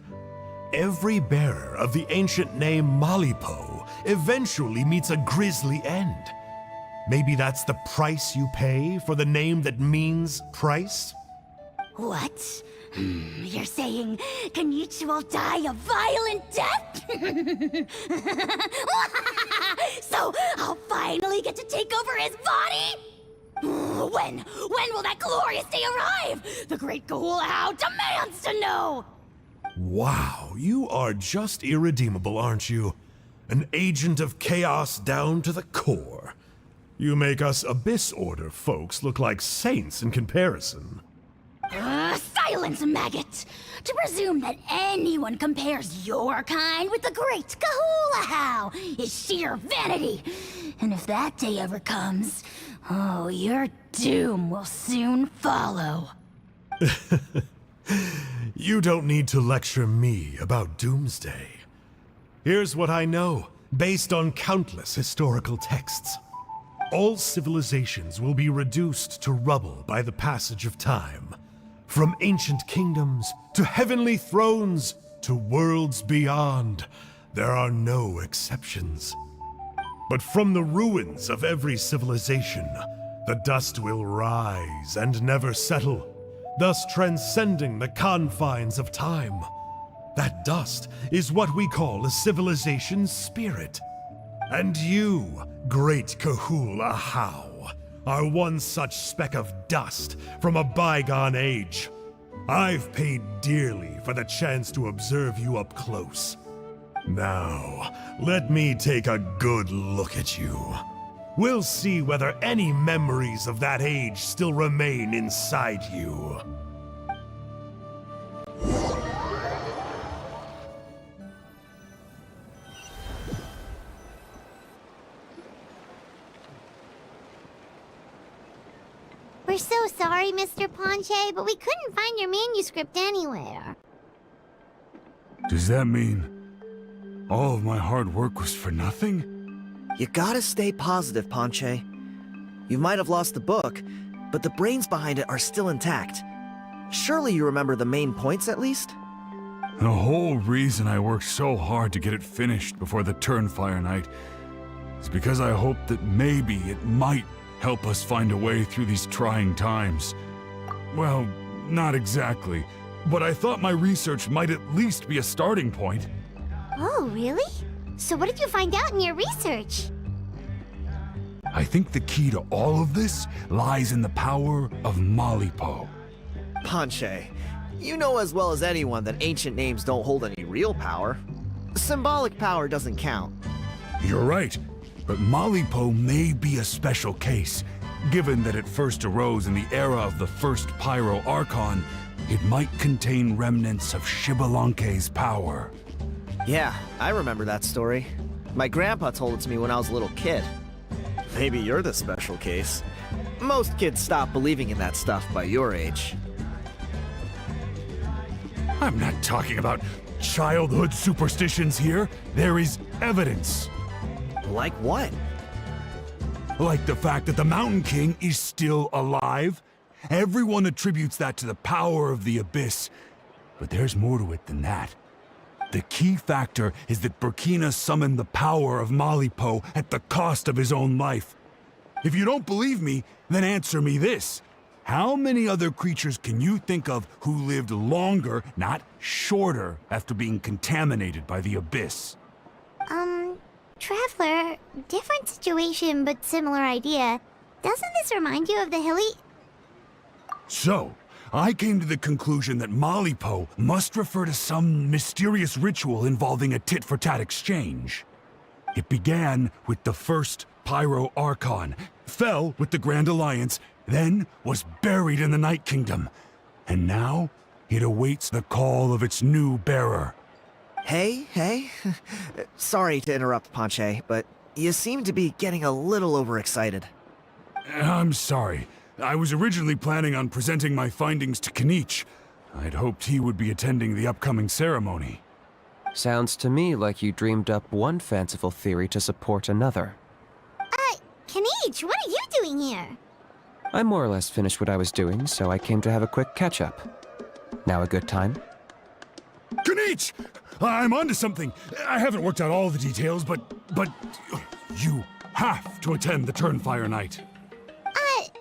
Speaker 10: Every bearer of the ancient name Malipo eventually meets a grisly end. Maybe that's the price you pay for the name that means price?
Speaker 11: What? You're saying Kenichi will die a violent death? So I'll finally get to take over his body? When will that glorious day arrive? The great Kahulahow demands to know!
Speaker 10: Wow, you are just irredeemable, aren't you? an agent of chaos down to the core. You make us Abyss Order folks look like saints in comparison.
Speaker 11: Silence, maggot! To presume that anyone compares your kind with the great Kahula is sheer vanity. And if that day ever comes, oh, your doom will soon follow.
Speaker 10: You don't need to lecture me about Doomsday. Here's what I know, based on countless historical texts. All civilizations will be reduced to rubble by the passage of time. From ancient kingdoms, to heavenly thrones, to worlds beyond, there are no exceptions. But from the ruins of every civilization, the dust will rise and never settle, thus transcending the confines of time. That dust is what we call a civilization's spirit. And you, great Kahul-Ahau, are one such speck of dust from a bygone age. I've paid dearly for the chance to observe you up close. Now, let me take a good look at you. We'll see whether any memories of that age still remain inside you.
Speaker 3: We're so sorry, Mr. Ponche, but we couldn't find your manuscript anywhere.
Speaker 8: Does that mean all of my hard work was for nothing?
Speaker 7: You gotta stay positive, Ponche. You might have lost the book, but the brains behind it are still intact. Surely you remember the main points at least?
Speaker 8: The whole reason I worked so hard to get it finished before the Turnfire night is because I hoped that maybe it might help us find a way through these trying times. Well, not exactly, but I thought my research might at least be a starting point.
Speaker 3: Oh, really? So what did you find out in your research?
Speaker 8: I think the key to all of this lies in the power of Malipo.
Speaker 7: Ponche, you know as well as anyone that ancient names don't hold any real power. Symbolic power doesn't count.
Speaker 8: You're right, but Malipo may be a special case. Given that it first arose in the era of the first Pyro Archon, it might contain remnants of Shibalanke's power.
Speaker 7: Yeah, I remember that story. My grandpa told it to me when I was a little kid. Maybe you're the special case. Most kids stop believing in that stuff by your age.
Speaker 8: I'm not talking about childhood superstitions here. There is evidence.
Speaker 7: Like what?
Speaker 8: Like the fact that the Mountain King is still alive. Everyone attributes that to the power of the Abyss. But there's more to it than that. The key factor is that Burkina summoned the power of Malipo at the cost of his own life. If you don't believe me, then answer me this. How many other creatures can you think of who lived longer, not shorter, after being contaminated by the Abyss?
Speaker 3: Traveler, different situation but similar idea. Doesn't this remind you of the hilly...
Speaker 8: So, I came to the conclusion that Malipo must refer to some mysterious ritual involving a tit-for-tat exchange. It began with the first Pyro Archon, fell with the Grand Alliance, then was buried in the Night Kingdom, and now it awaits the call of its new bearer.
Speaker 7: Hey. Sorry to interrupt, Ponche, but you seem to be getting a little overexcited.
Speaker 8: I'm sorry. I was originally planning on presenting my findings to Kinich. I'd hoped he would be attending the upcoming ceremony.
Speaker 5: Sounds to me like you dreamed up one fanciful theory to support another.
Speaker 3: Kinich, what are you doing here?
Speaker 5: I more or less finished what I was doing, so I came to have a quick catch-up. Now a good time?
Speaker 8: Kinich! I'm onto something. I haven't worked out all the details, but you have to attend the Turnfire night.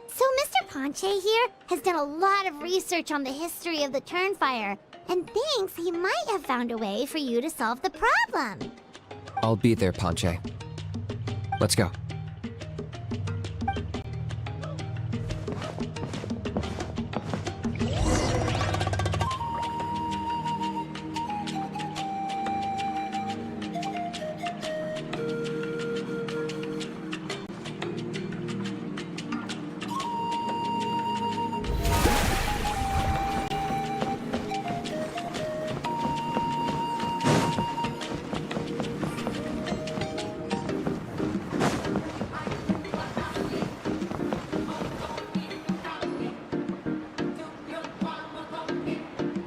Speaker 3: So Mr. Ponche here has done a lot of research on the history of the Turnfire, and thinks he might have found a way for you to solve the problem.
Speaker 5: I'll be there, Ponche. Let's go.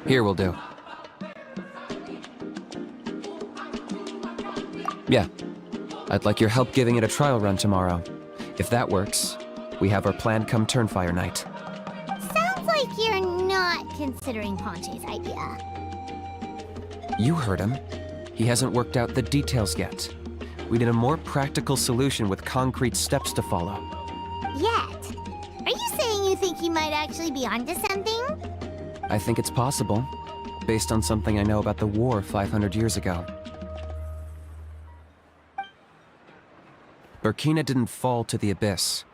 Speaker 5: Here will do. Yeah. I'd like your help giving it a trial run tomorrow. If that works, we have our plan come Turnfire night.
Speaker 3: Sounds like you're not considering Ponche's idea.
Speaker 5: You heard him. He hasn't worked out the details yet. We need a more practical solution with concrete steps to follow.
Speaker 3: Yet? Are you saying you think he might actually be onto something?
Speaker 5: I think it's possible, based on something I know about the war 500 years ago. Burkina didn't fall to the abyss.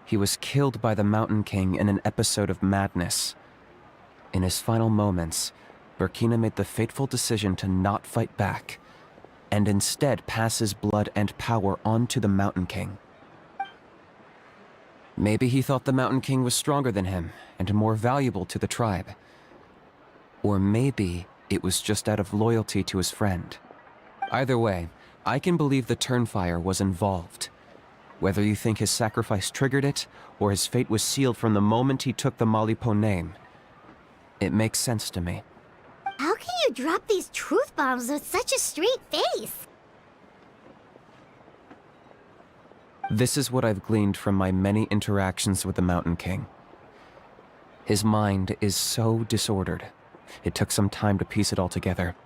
Speaker 5: He was killed by the Mountain King in an episode of madness. In his final moments, Burkina made the fateful decision to not fight back, and instead pass his blood and power on to the Mountain King. Maybe he thought the Mountain King was stronger than him, and more valuable to the tribe. Or maybe it was just out of loyalty to his friend. Either way, I can believe the Turnfire was involved. Whether you think his sacrifice triggered it, or his fate was sealed from the moment he took the Malipo name, it makes sense to me.
Speaker 3: How can you drop these truth bombs with such a straight face?
Speaker 5: This is what I've gleaned from my many interactions with the Mountain King. His mind is so disordered. It took some time to piece it all together.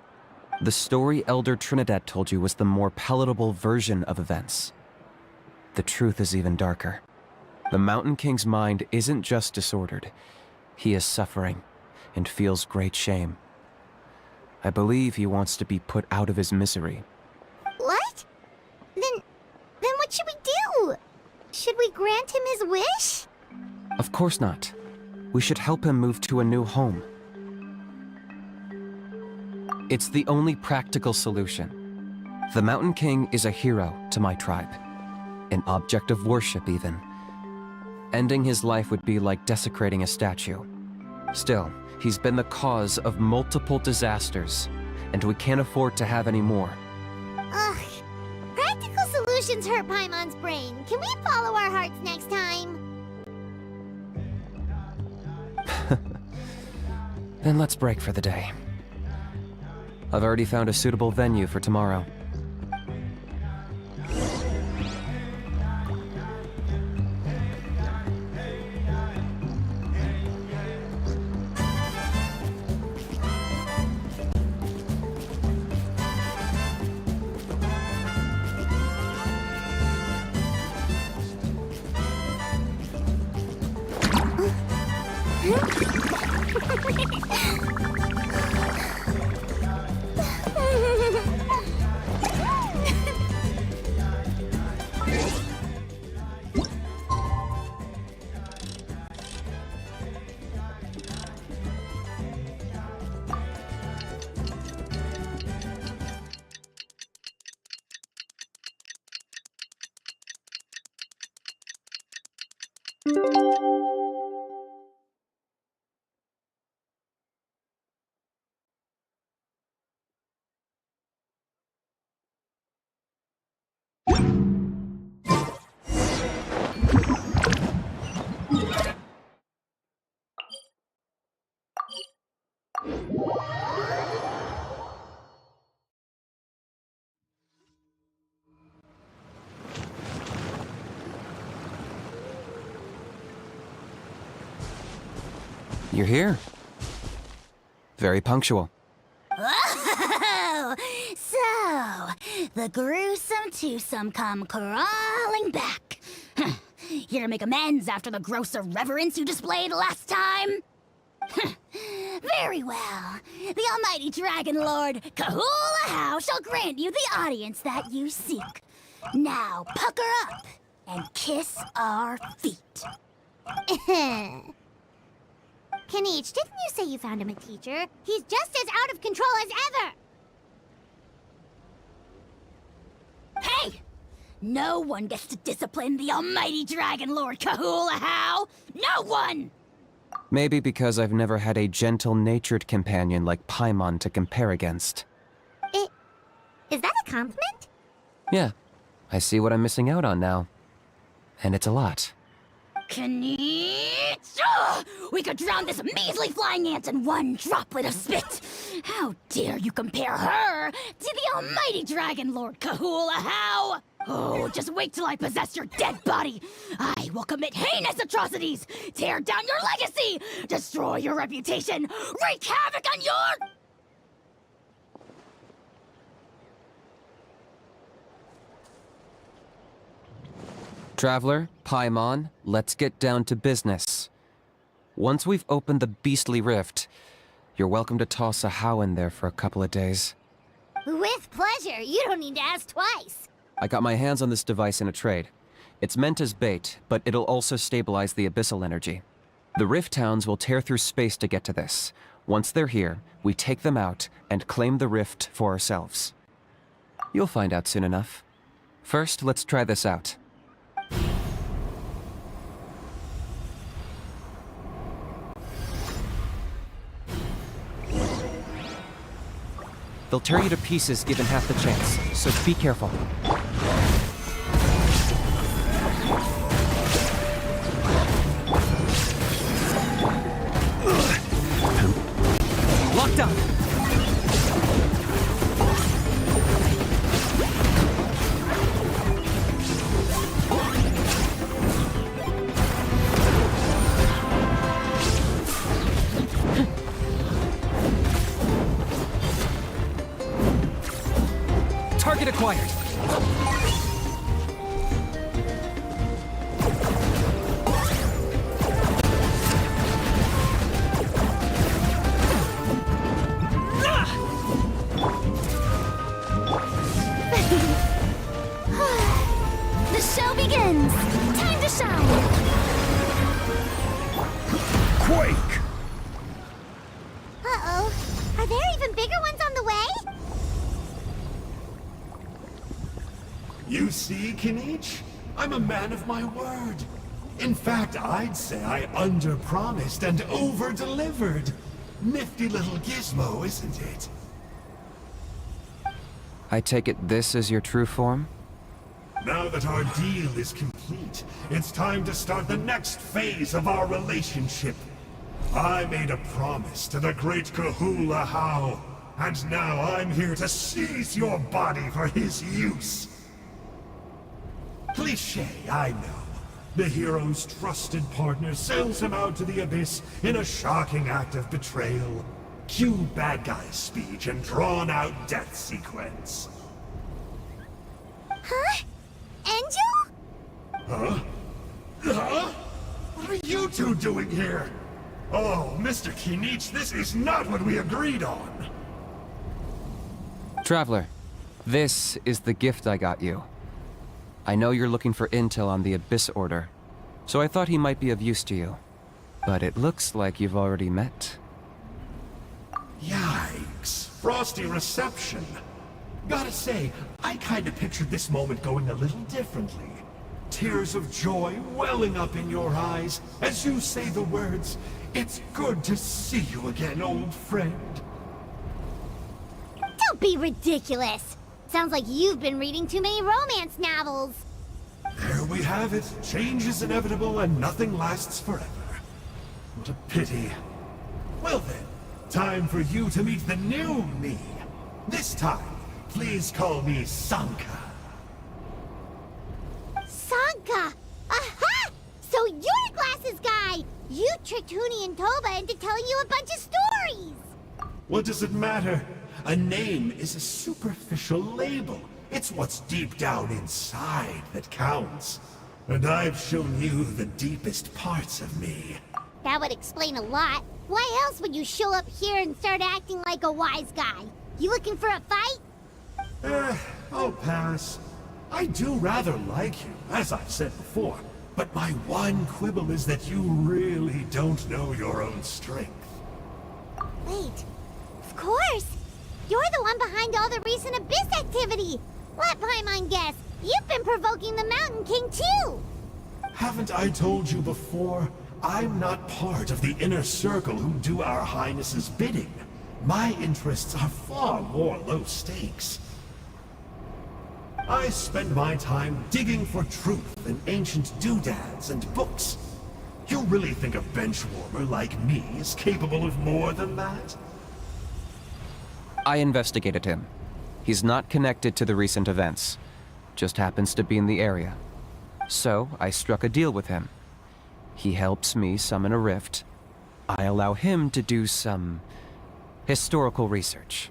Speaker 5: The story Elder Trinidad told you was the more palatable version of events. The truth is even darker. The Mountain King's mind isn't just disordered. He is suffering and feels great shame. I believe he wants to be put out of his misery.
Speaker 3: What? Then what should we do? Should we grant him his wish?
Speaker 5: Of course not. We should help him move to a new home. It's the only practical solution. The Mountain King is a hero to my tribe. An object of worship, even. Ending his life would be like desecrating a statue. Still, he's been the cause of multiple disasters, and we can't afford to have any more.
Speaker 3: Ugh. Practical solutions hurt Paimon's brain. Can we follow our hearts next time?
Speaker 5: Then let's break for the day. I've already found a suitable venue for tomorrow. You're here. Very punctual.
Speaker 11: Oh, so the gruesome twosome come crawling back. Here to make amends after the gross irreverence you displayed last time? Very well. The almighty Dragon Lord, Kahula shall grant you the audience that you seek. Now pucker up and kiss our feet.
Speaker 3: Kanichi, didn't you say you found him a teacher? He's just as out of control as ever!
Speaker 11: Hey! No one gets to discipline the almighty Dragon Lord Kahula. No one!
Speaker 5: Maybe because I've never had a gentle-natured companion like Paimon to compare against.
Speaker 3: Is that a compliment?
Speaker 5: Yeah, I see what I'm missing out on now. And it's a lot.
Speaker 11: Kanichi! We could drown this measly flying ant in one droplet of spit! How dare you compare her to the almighty Dragon Lord Kahula-How! Oh, just wait till I possess your dead body! I will commit heinous atrocities! Tear down your legacy! Destroy your reputation! Wreak havoc on your...
Speaker 5: Traveler, Paimon, let's get down to business. Once we've opened the beastly rift, you're welcome to toss a How in there for a couple of days.
Speaker 3: With pleasure. You don't need to ask twice.
Speaker 5: I got my hands on this device in a trade. It's meant as bait, but it'll also stabilize the abyssal energy. The rift towns will tear through space to get to this. Once they're here, we take them out and claim the rift for ourselves. You'll find out soon enough. First, let's try this out. They'll tear you to pieces given half the chance, so be careful. Locked up! Target acquired.
Speaker 11: The show begins! Time to shine!
Speaker 10: Quake!
Speaker 3: Uh-oh. Are there even bigger ones on the way?
Speaker 10: You see, Kinich? I'm a man of my word. In fact, I'd say I under-promised and over-delivered. Nifty little gizmo, isn't it?
Speaker 5: I take it this is your true form?
Speaker 10: Now that our deal is complete, it's time to start the next phase of our relationship. I made a promise to the great Kahula-How, and now I'm here to seize your body for his use. Cliché, I know. The hero's trusted partner sells him out to the abyss in a shocking act of betrayal. Cue bad guy speech and drawn-out death sequence.
Speaker 3: Huh? Angel?
Speaker 10: Huh? Huh? What are you two doing here? Oh, Mr. Kinich, this is not what we agreed on.
Speaker 5: Traveler, this is the gift I got you. I know you're looking for intel on the Abyss Order, so I thought he might be of use to you. But it looks like you've already met.
Speaker 10: Yikes. Frosty reception. Gotta say, I kinda pictured this moment going a little differently. Tears of joy welling up in your eyes as you say the words, "It's good to see you again, old friend."
Speaker 3: Don't be ridiculous. Sounds like you've been reading too many romance novels.
Speaker 10: There we have it. Change is inevitable and nothing lasts forever. What a pity. Well then, time for you to meet the new me. This time, please call me Sanka.
Speaker 3: Sanka! Aha! So you're a glasses guy! You tricked Huni and Toba into telling you a bunch of stories!
Speaker 10: What does it matter? A name is a superficial label. It's what's deep down inside that counts. And I've shown you the deepest parts of me.
Speaker 3: That would explain a lot. Why else would you show up here and start acting like a wise guy? You looking for a fight?
Speaker 10: I'll pass. I do rather like you, as I've said before. But my one quibble is that you really don't know your own strength.
Speaker 3: Wait. Of course! You're the one behind all the recent Abyss activity! Let Paimon guess, you've been provoking the Mountain King too!
Speaker 10: Haven't I told you before? I'm not part of the inner circle who do our Highness's bidding. My interests are far more low stakes. I spend my time digging for truth in ancient doodads and books. You really think a benchwarmer like me is capable of more than that?
Speaker 5: I investigated him. He's not connected to the recent events. Just happens to be in the area. So, I struck a deal with him. He helps me summon a rift. I allow him to do some historical research.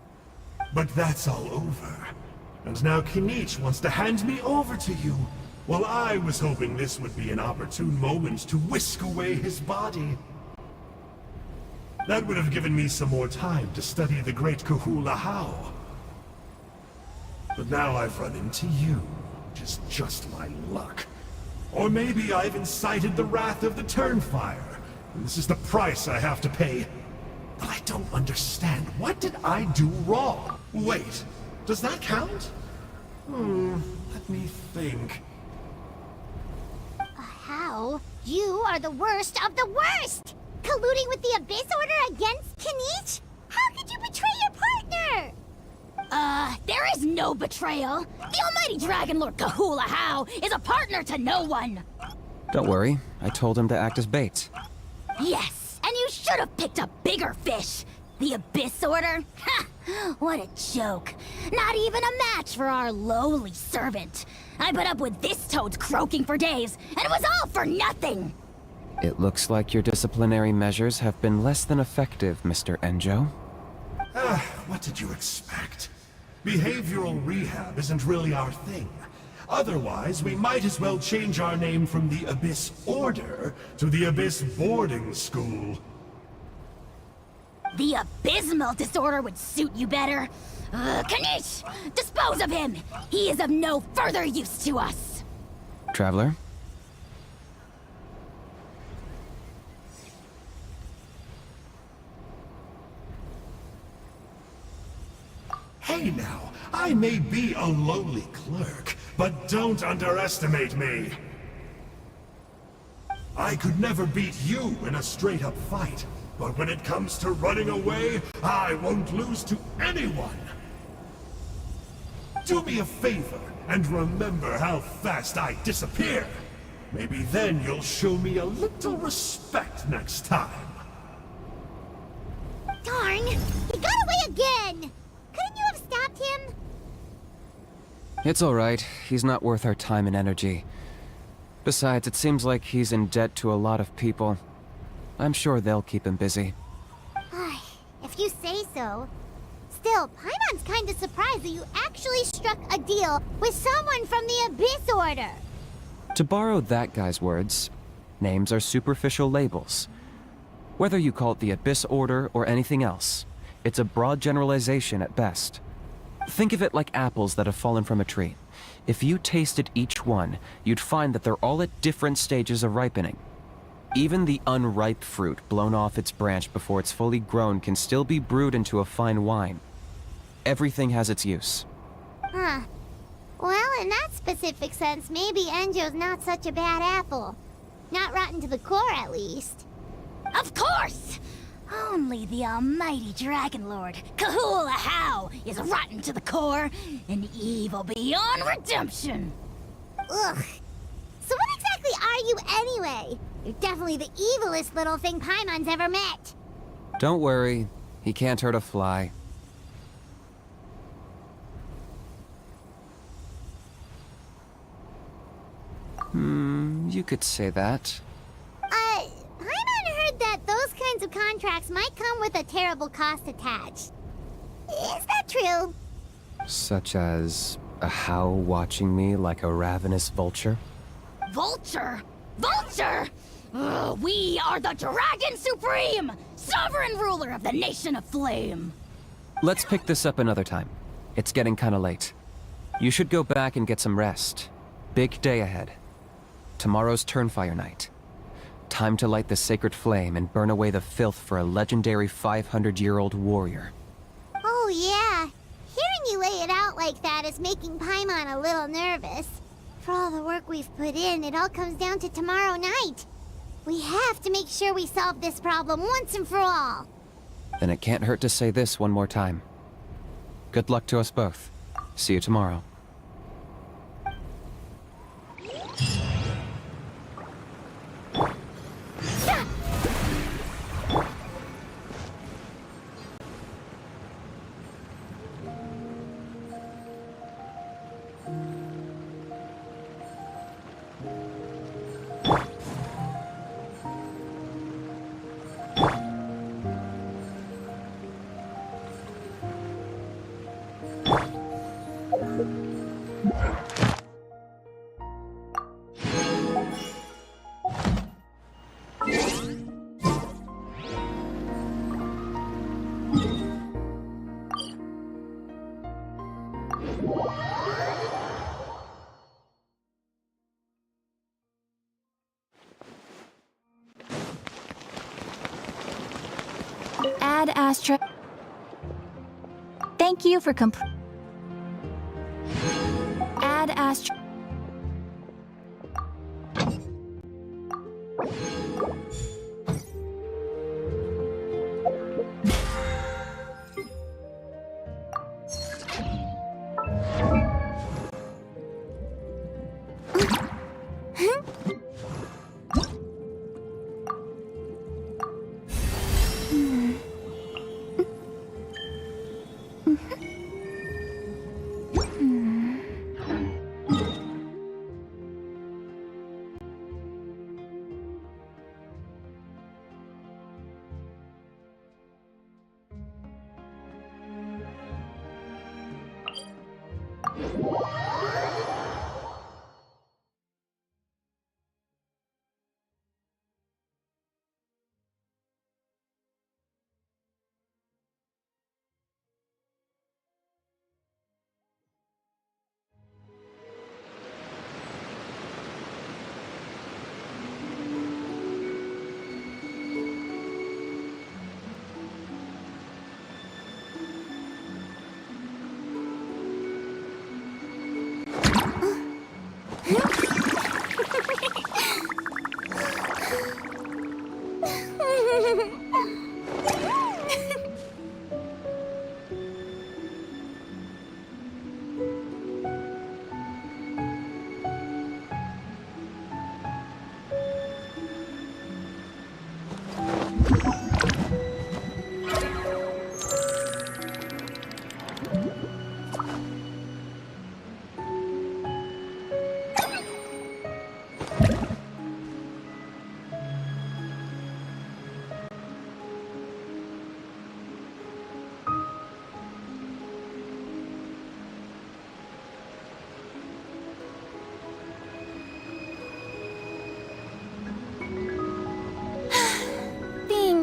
Speaker 10: But that's all over. And now Kinich wants to hand me over to you. Well, I was hoping this would be an opportune moment to whisk away his body. That would have given me some more time to study the great Kahula How. But now I've run into you, which is just my luck. Or maybe I've incited the wrath of the Turnfire, and this is the price I have to pay. But I don't understand. What did I do wrong? Wait, does that count? Let me think.
Speaker 3: How? You are the worst of the worst! Colluding with the Abyss Order against Kinich? How could you betray your partner?
Speaker 11: There is no betrayal. The almighty Dragon Lord Kahula How is a partner to no one.
Speaker 5: Don't worry, I told him to act as bait.
Speaker 11: Yes, and you should have picked a bigger fish. The Abyss Order? Ha! What a joke. Not even a match for our lowly servant. I put up with this toad's croaking for days, and it was all for nothing.
Speaker 5: It looks like your disciplinary measures have been less than effective, Mr. Enjo.
Speaker 10: What did you expect? Behavioral rehab isn't really our thing. Otherwise, we might as well change our name from the Abyss Order to the Abyss Boarding School.
Speaker 11: The abysmal disorder would suit you better. Kinich! Dispose of him! He is of no further use to us!
Speaker 5: Traveler?
Speaker 10: Hey now, I may be a lowly clerk, but don't underestimate me. I could never beat you in a straight-up fight, but when it comes to running away, I won't lose to anyone. Do me a favor and remember how fast I disappear. Maybe then you'll show me a little respect next time.
Speaker 3: Darn! He got away again! Couldn't you have stopped him?
Speaker 5: It's alright. He's not worth our time and energy. Besides, it seems like he's in debt to a lot of people. I'm sure they'll keep him busy.
Speaker 3: If you say so. Still, Paimon's kinda surprised that you actually struck a deal with someone from the Abyss Order.
Speaker 5: To borrow that guy's words, names are superficial labels. Whether you call it the Abyss Order or anything else, it's a broad generalization at best. Think of it like apples that have fallen from a tree. If you tasted each one, you'd find that they're all at different stages of ripening. Even the unripe fruit blown off its branch before it's fully grown can still be brewed into a fine wine. Everything has its use.
Speaker 3: Huh. Well, in that specific sense, maybe Enjo's not such a bad apple. Not rotten to the core, at least.
Speaker 11: Of course! Only the almighty Dragon Lord, Kahula How, is rotten to the core and evil beyond redemption.
Speaker 3: Ugh. So what exactly are you anyway? You're definitely the evilest little thing Paimon's ever met.
Speaker 5: Don't worry, he can't hurt a fly. You could say that.
Speaker 3: Paimon heard that those kinds of contracts might come with a terrible cost attached. Is that true?
Speaker 5: Such as a How watching me like a ravenous vulture?
Speaker 11: Vulture? Vulture! We are the Dragon Supreme! Sovereign ruler of the Nation of Flame!
Speaker 5: Let's pick this up another time. It's getting kinda late. You should go back and get some rest. Big day ahead. Tomorrow's Turnfire night. Time to light the sacred flame and burn away the filth for a legendary 500-year-old warrior.
Speaker 3: Oh yeah. Hearing you lay it out like that is making Paimon a little nervous. For all the work we've put in, it all comes down to tomorrow night. We have to make sure we solve this problem once and for all.
Speaker 5: Then it can't hurt to say this one more time. Good luck to us both. See you tomorrow.
Speaker 11: Add Astra. Thank you for Add Astra.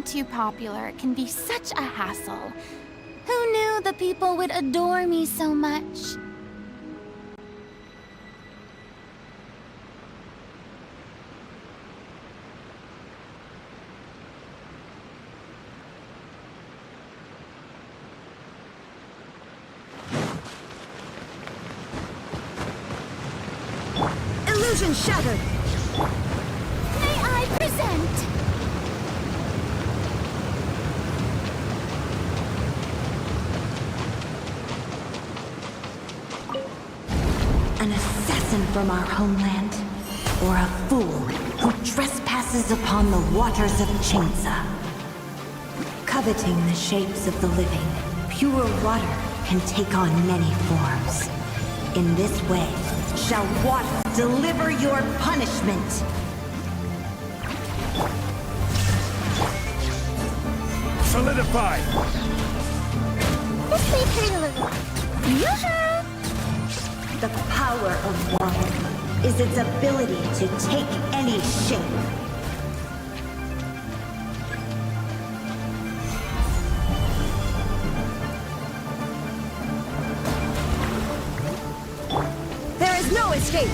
Speaker 11: Too popular can be such a hassle. Who knew the people would adore me so much?
Speaker 12: Illusion shattered!
Speaker 11: May I present?
Speaker 12: An assassin from our homeland, or a fool who trespasses upon the waters of Chainsa. Coveting the shapes of the living, pure water can take on many forms. In this way, shall water deliver your punishment.
Speaker 8: Solidify!
Speaker 3: This may hurt a little. Yoo-hoo!
Speaker 12: The power of water is its ability to take any shape. There is no escape!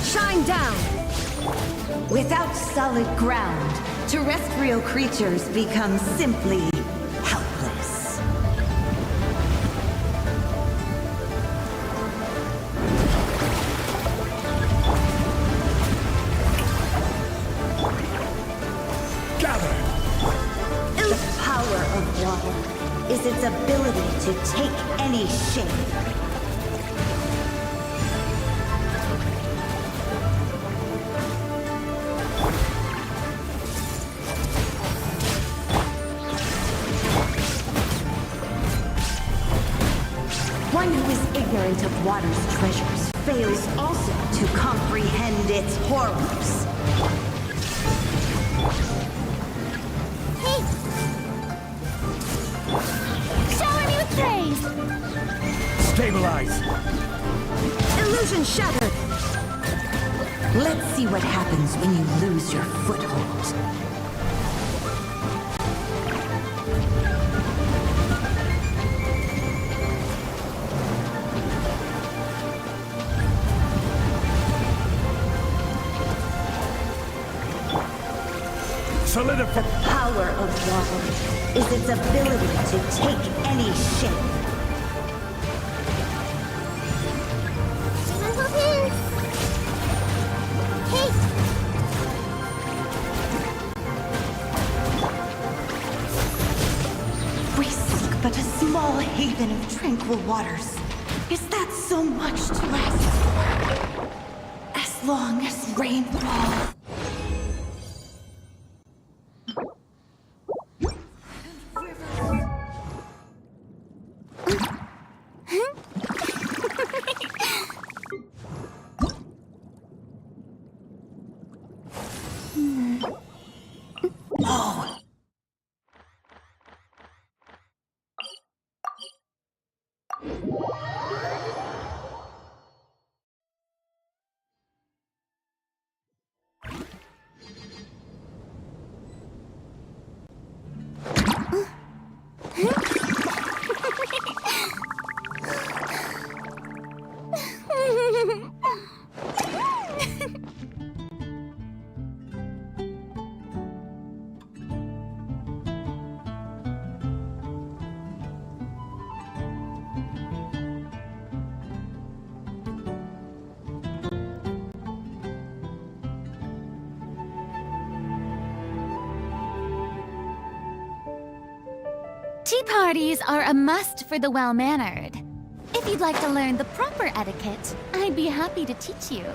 Speaker 12: Shine down! Without solid ground, terrestrial creatures become simply helpless.
Speaker 8: Gather!
Speaker 12: The power of water is its ability to take any shape. One who is ignorant of water's treasures fails also to comprehend its horrors.
Speaker 3: Hey!
Speaker 11: Shower me with praise!
Speaker 8: Stabilize!
Speaker 12: Illusion shattered! Let's see what happens when you lose your foothold.
Speaker 8: Solidify.
Speaker 12: The power of water is its ability to take any shape. We seek but a small haven of tranquil waters. Is that so much to ask? As long as rain falls.
Speaker 2: Tea parties are a must for the well-mannered. If you'd like to learn the proper etiquette, I'd be happy to teach you.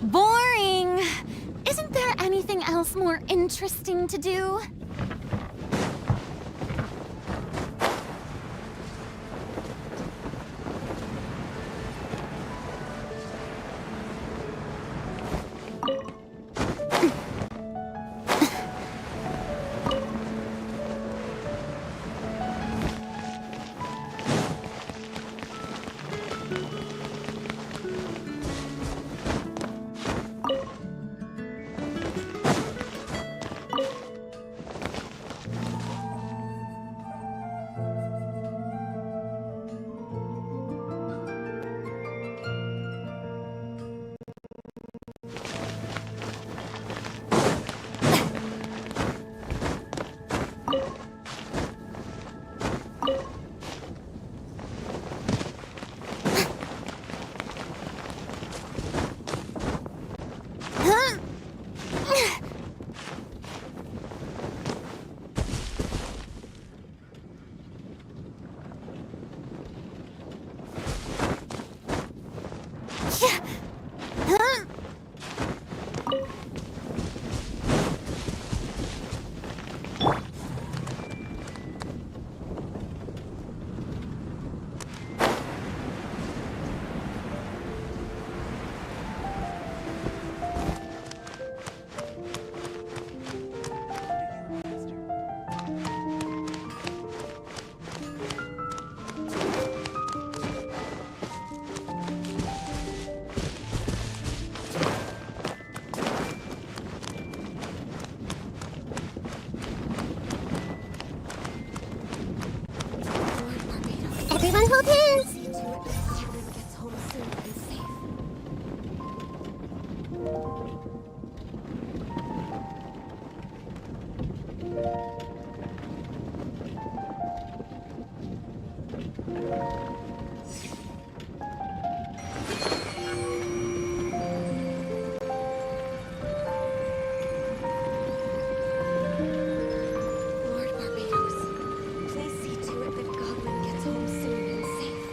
Speaker 2: Boring! Isn't there anything else more interesting to do?
Speaker 3: hold hands.
Speaker 12: Lord Barbados, please see to it that Godwin gets home soon and safe.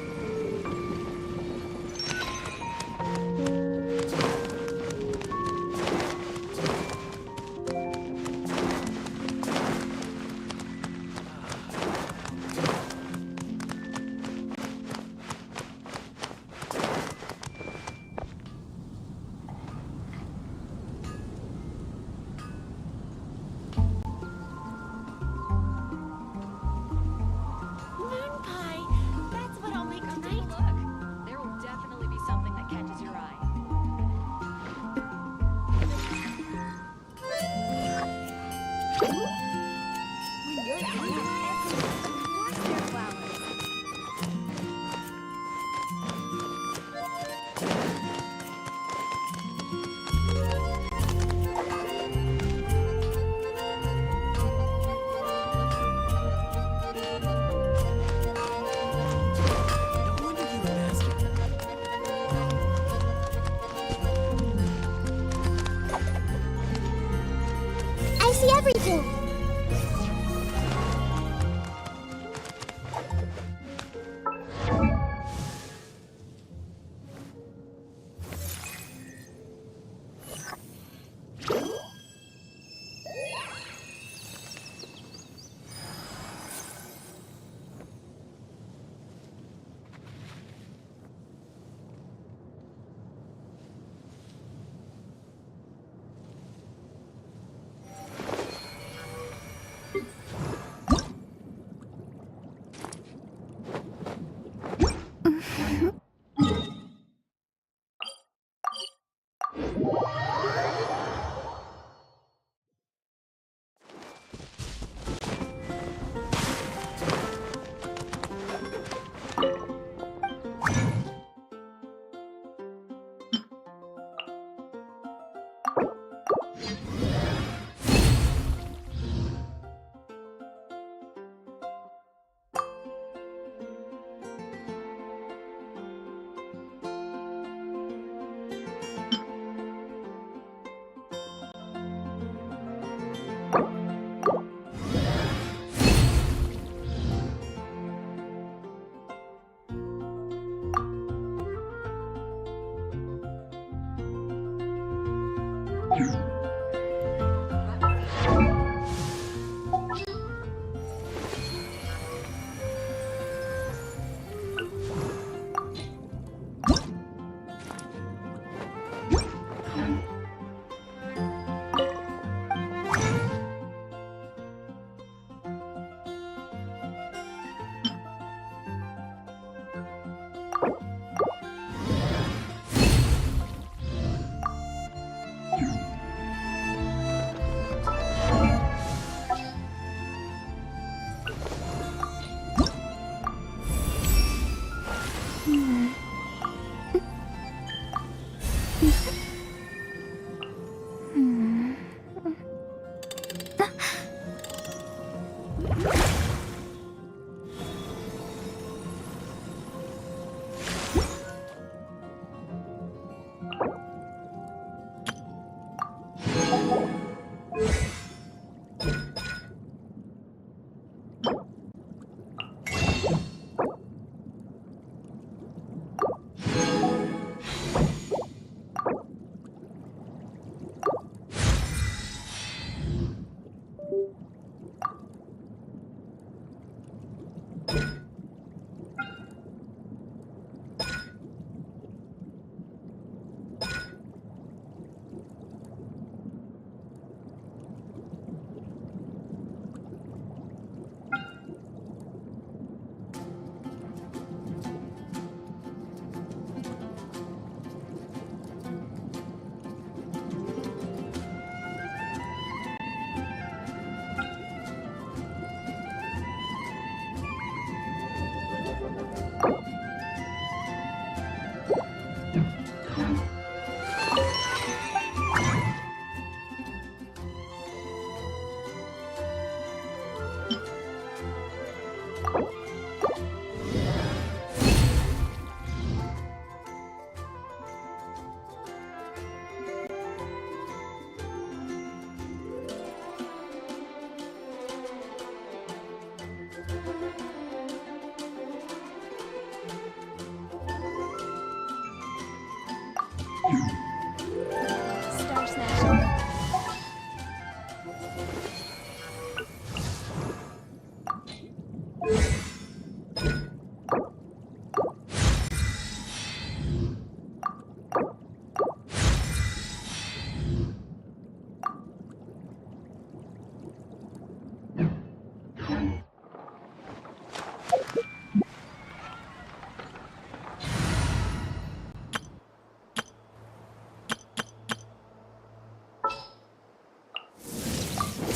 Speaker 2: Moon pie. That's what I'll make tonight.
Speaker 13: Look, there will definitely be something that catches your eye.
Speaker 2: When you're doing of course they're flowers.
Speaker 7: No wonder you were asking.
Speaker 3: I see everything.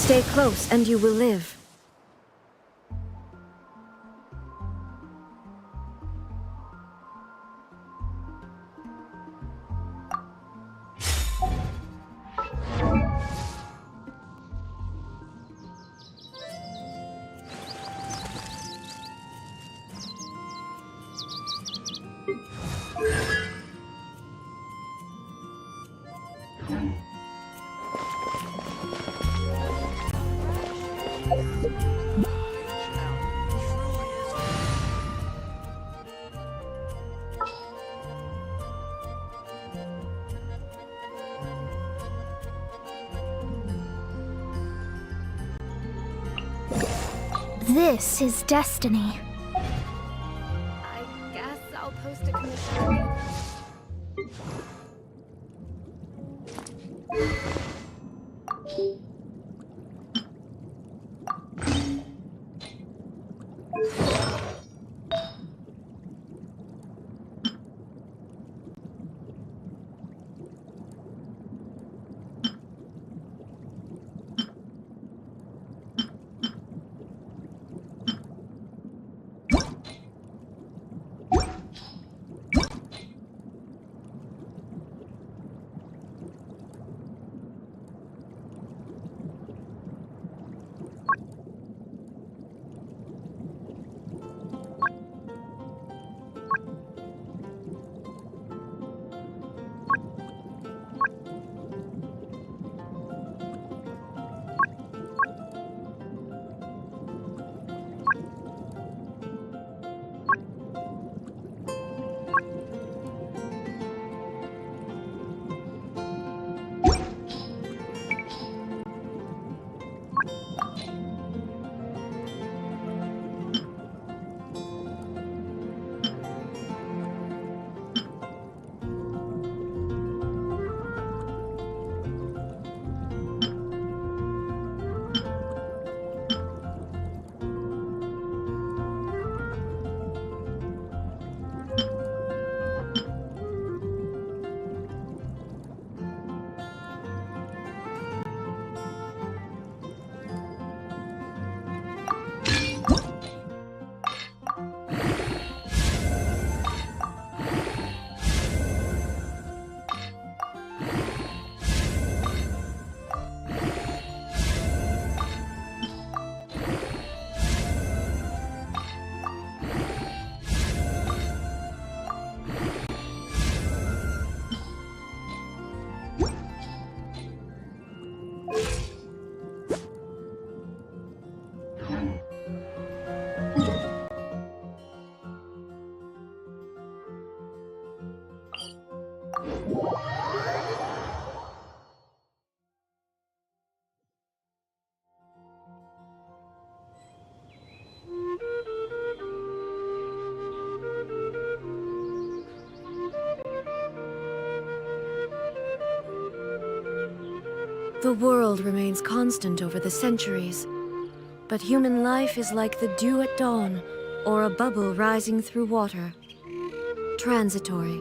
Speaker 12: Stay close and you will live.
Speaker 3: This is destiny.
Speaker 2: I guess I'll post a commission.
Speaker 12: The world remains constant over the centuries, but human life is like the dew at dawn, or a bubble rising through water. Transitory.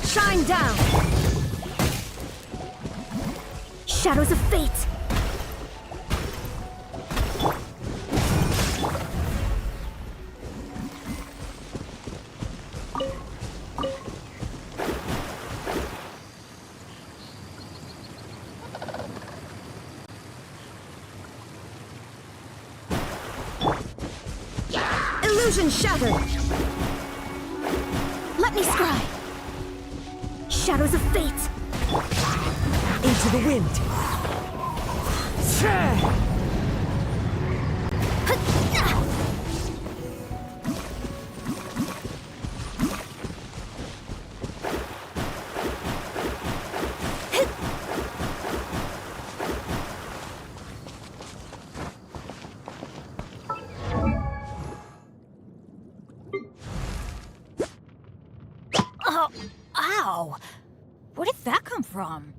Speaker 11: Shine down! Shadows of fate! Illusion shattered! Let me scry! Shadows of fate!
Speaker 14: Into the wind!
Speaker 11: Oh, ow! Where did that come from?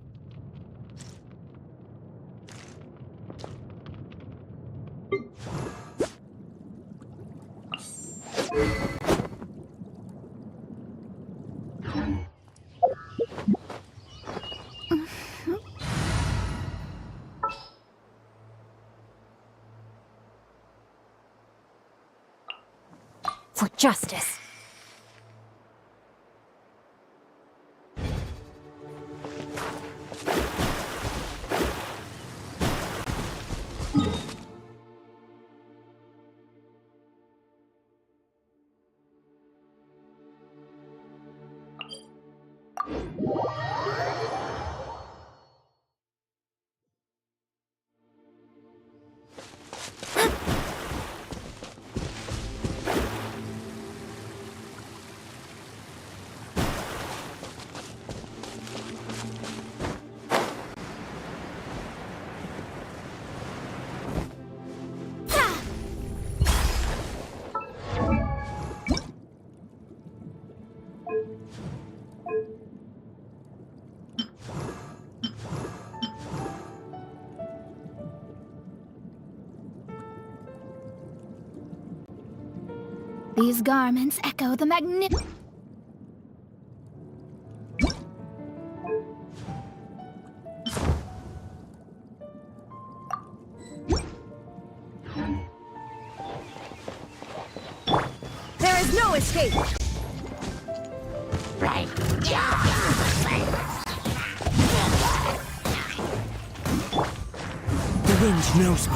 Speaker 11: For justice. These garments echo the
Speaker 14: There is no escape! The wind knows me.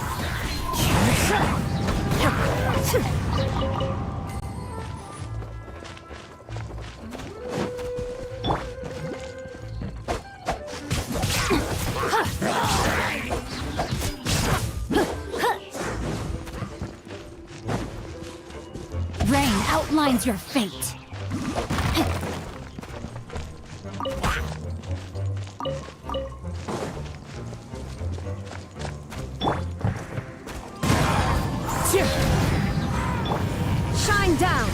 Speaker 11: Rain outlines your fate.
Speaker 14: Shine down!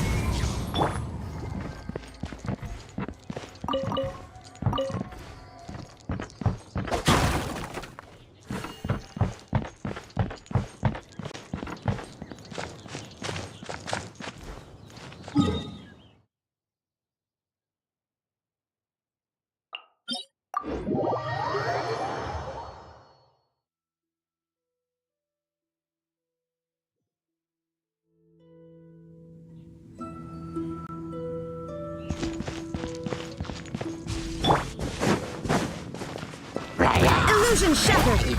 Speaker 14: Illusion shattered!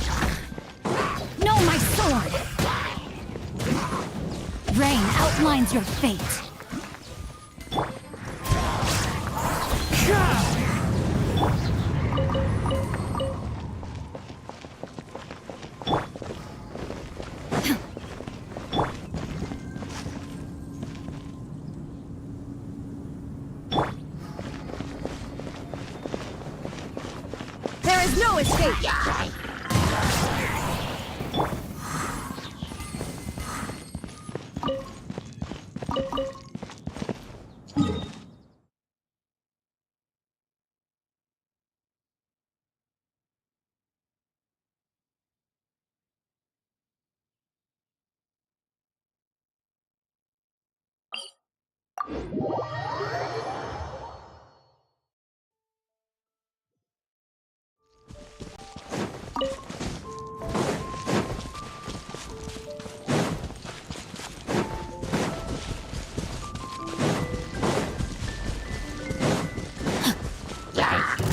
Speaker 11: No, my sword! Rain outlines your fate.
Speaker 14: There is no escape!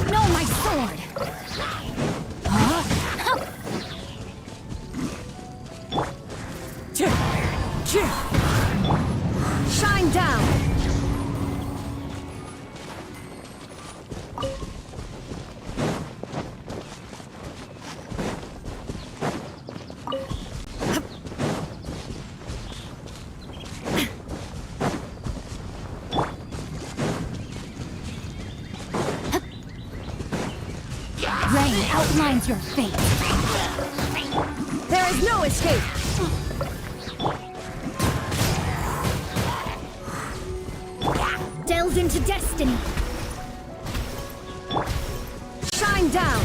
Speaker 11: No, my sword!
Speaker 14: Shine down!
Speaker 11: Rain outlines your fate.
Speaker 14: There is no escape!
Speaker 11: Delve into destiny.
Speaker 14: Shine down!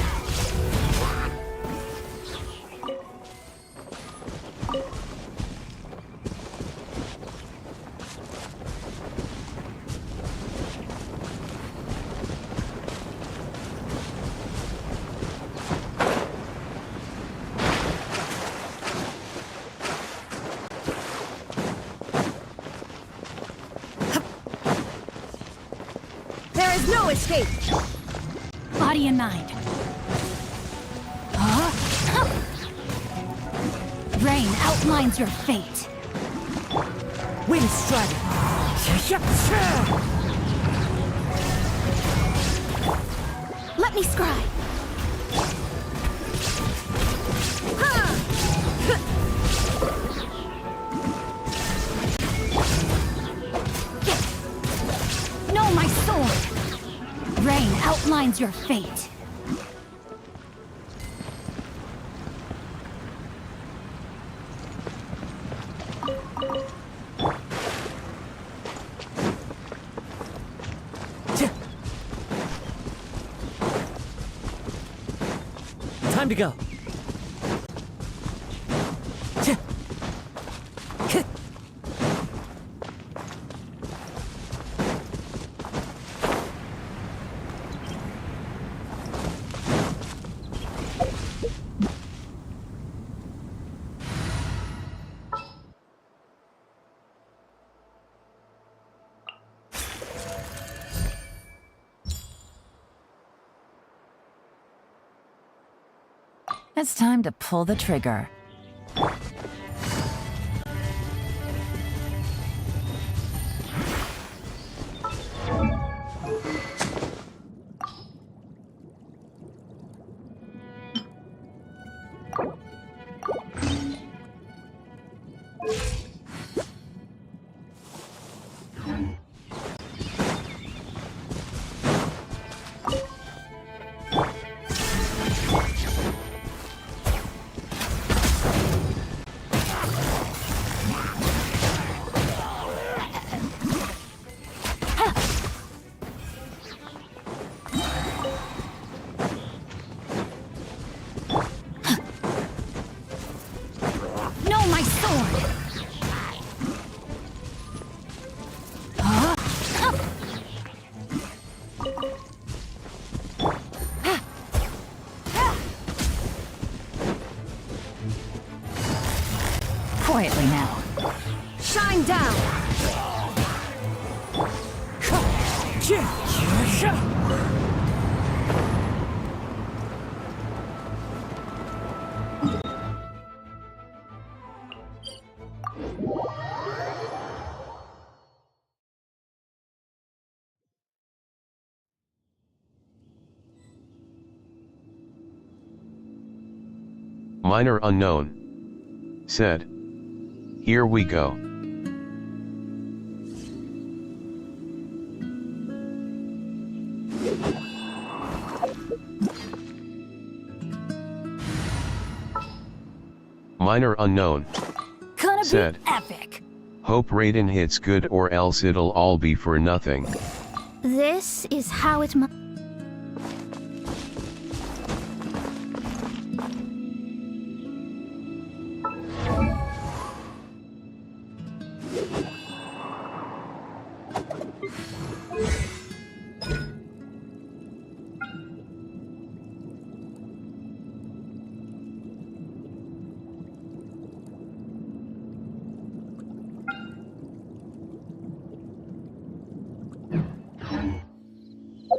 Speaker 14: There is no escape!
Speaker 11: Body and mind. Rain outlines your fate.
Speaker 14: Wind strike!
Speaker 11: Let me scry. No, my sword. Rain outlines your fate.
Speaker 14: Time to go.
Speaker 15: It's time to pull the trigger. Quietly now.
Speaker 14: Shine down!
Speaker 1: Minor unknown. Said. Here we go. Minor unknown.
Speaker 14: Gonna
Speaker 1: Said.
Speaker 14: be epic.
Speaker 1: Hope Raiden hits good or else it'll all be for nothing.
Speaker 3: This is how it must.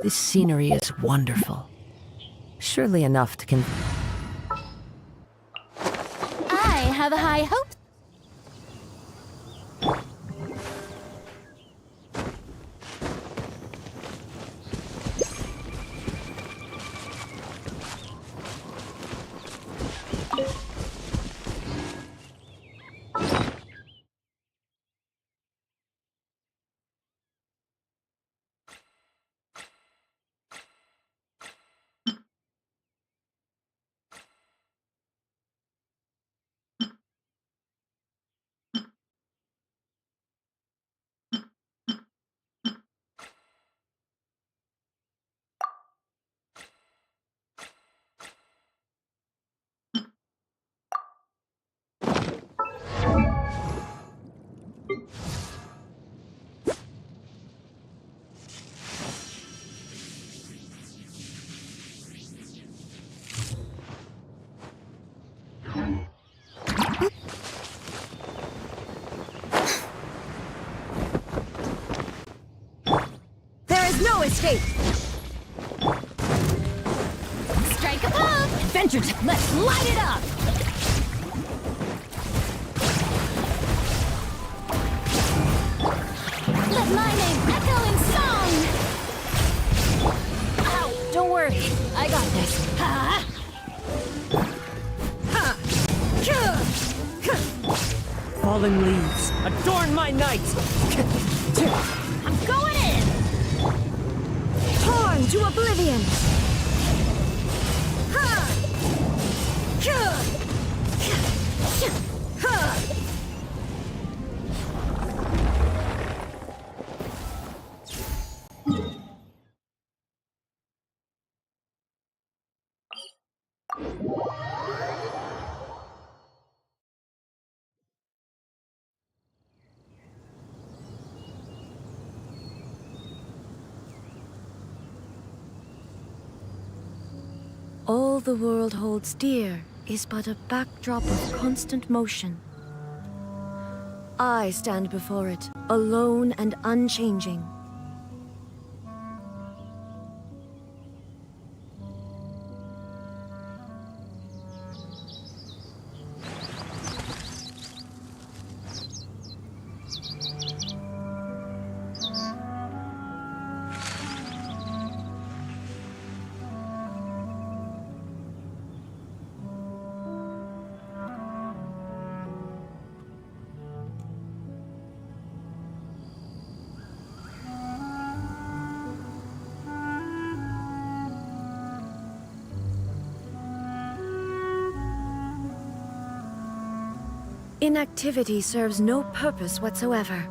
Speaker 14: This scenery is wonderful. Surely enough to
Speaker 3: I have high hopes.
Speaker 14: There is no escape!
Speaker 11: Strike a pose!
Speaker 14: Adventure let's light it up!
Speaker 3: Let my name echo in song.
Speaker 14: Ow! Don't worry, I got this.
Speaker 11: Ha!
Speaker 14: Ha! Falling leaves, adorn my night!
Speaker 11: I'm going in!
Speaker 14: Torn to oblivion! All the world holds dear is but a backdrop of constant motion. I stand before it, alone and unchanging. Inactivity serves no purpose whatsoever.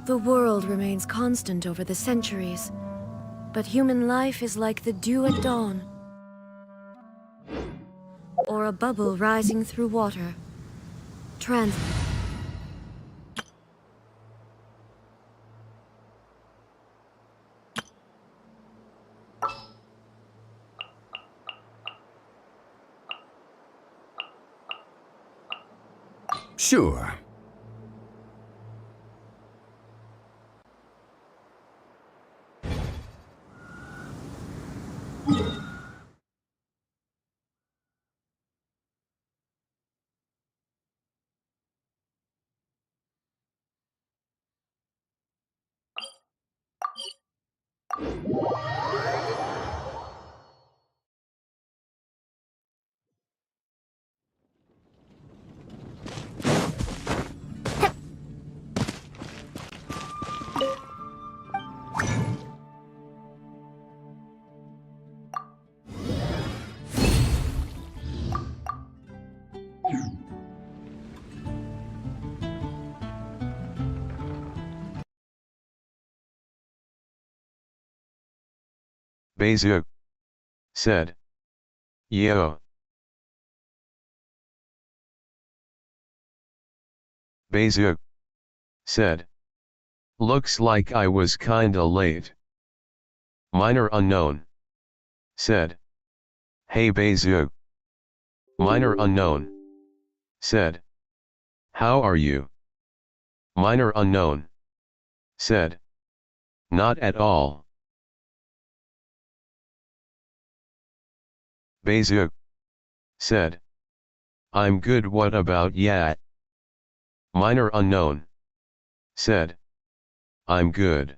Speaker 14: The world remains constant over the centuries, but human life is like the dew at dawn, or a bubble rising through water.
Speaker 16: Sure.
Speaker 1: Bezu said. Yo. Bezu said. Looks like I was kinda late. Minor unknown said. Hey Bezu. Minor unknown said. How are you? Minor unknown said. Not at all. Bezu said. I'm good, what about ya? Minor unknown said. I'm good.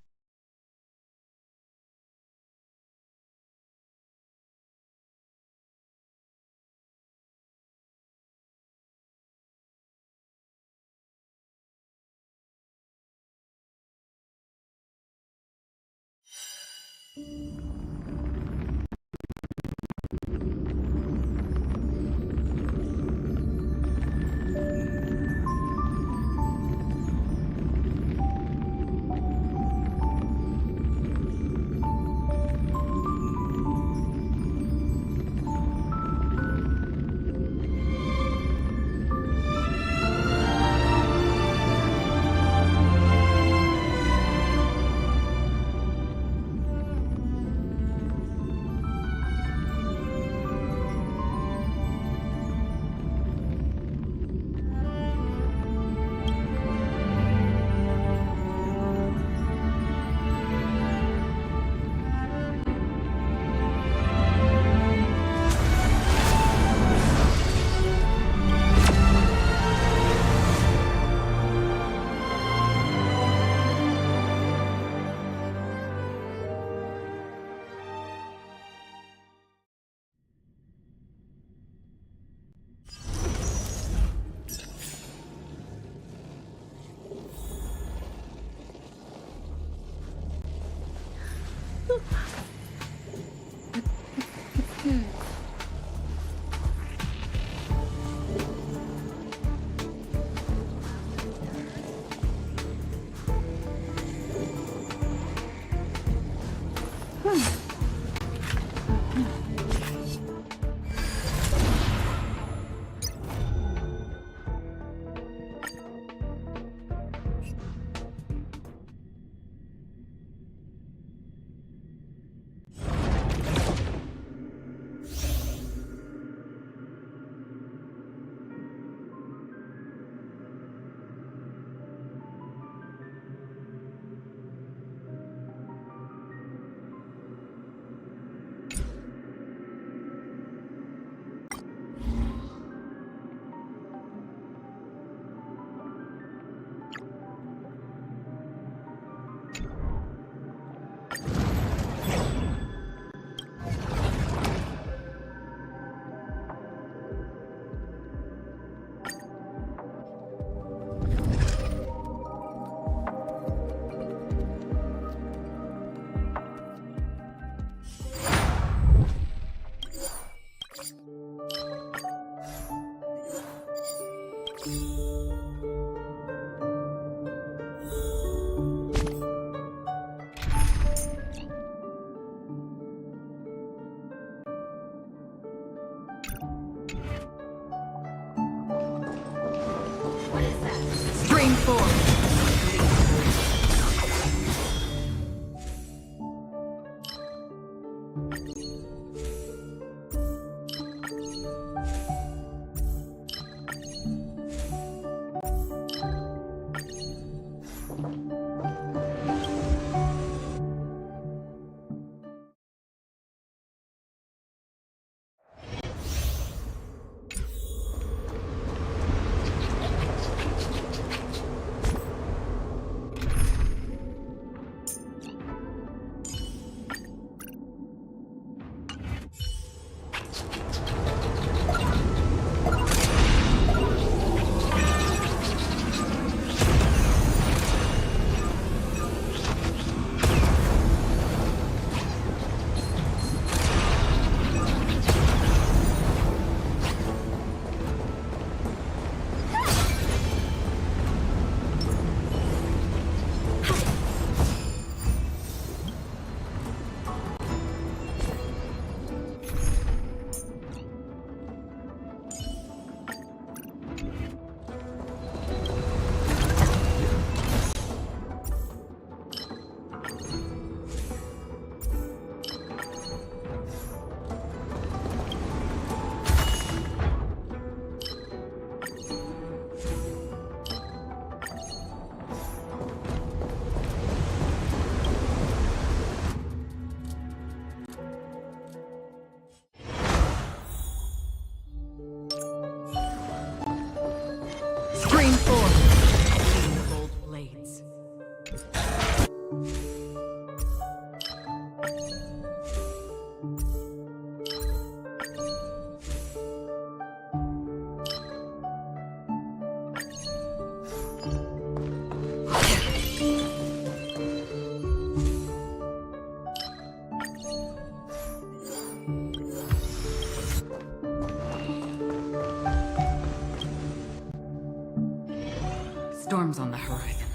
Speaker 12: Storms on the horizon.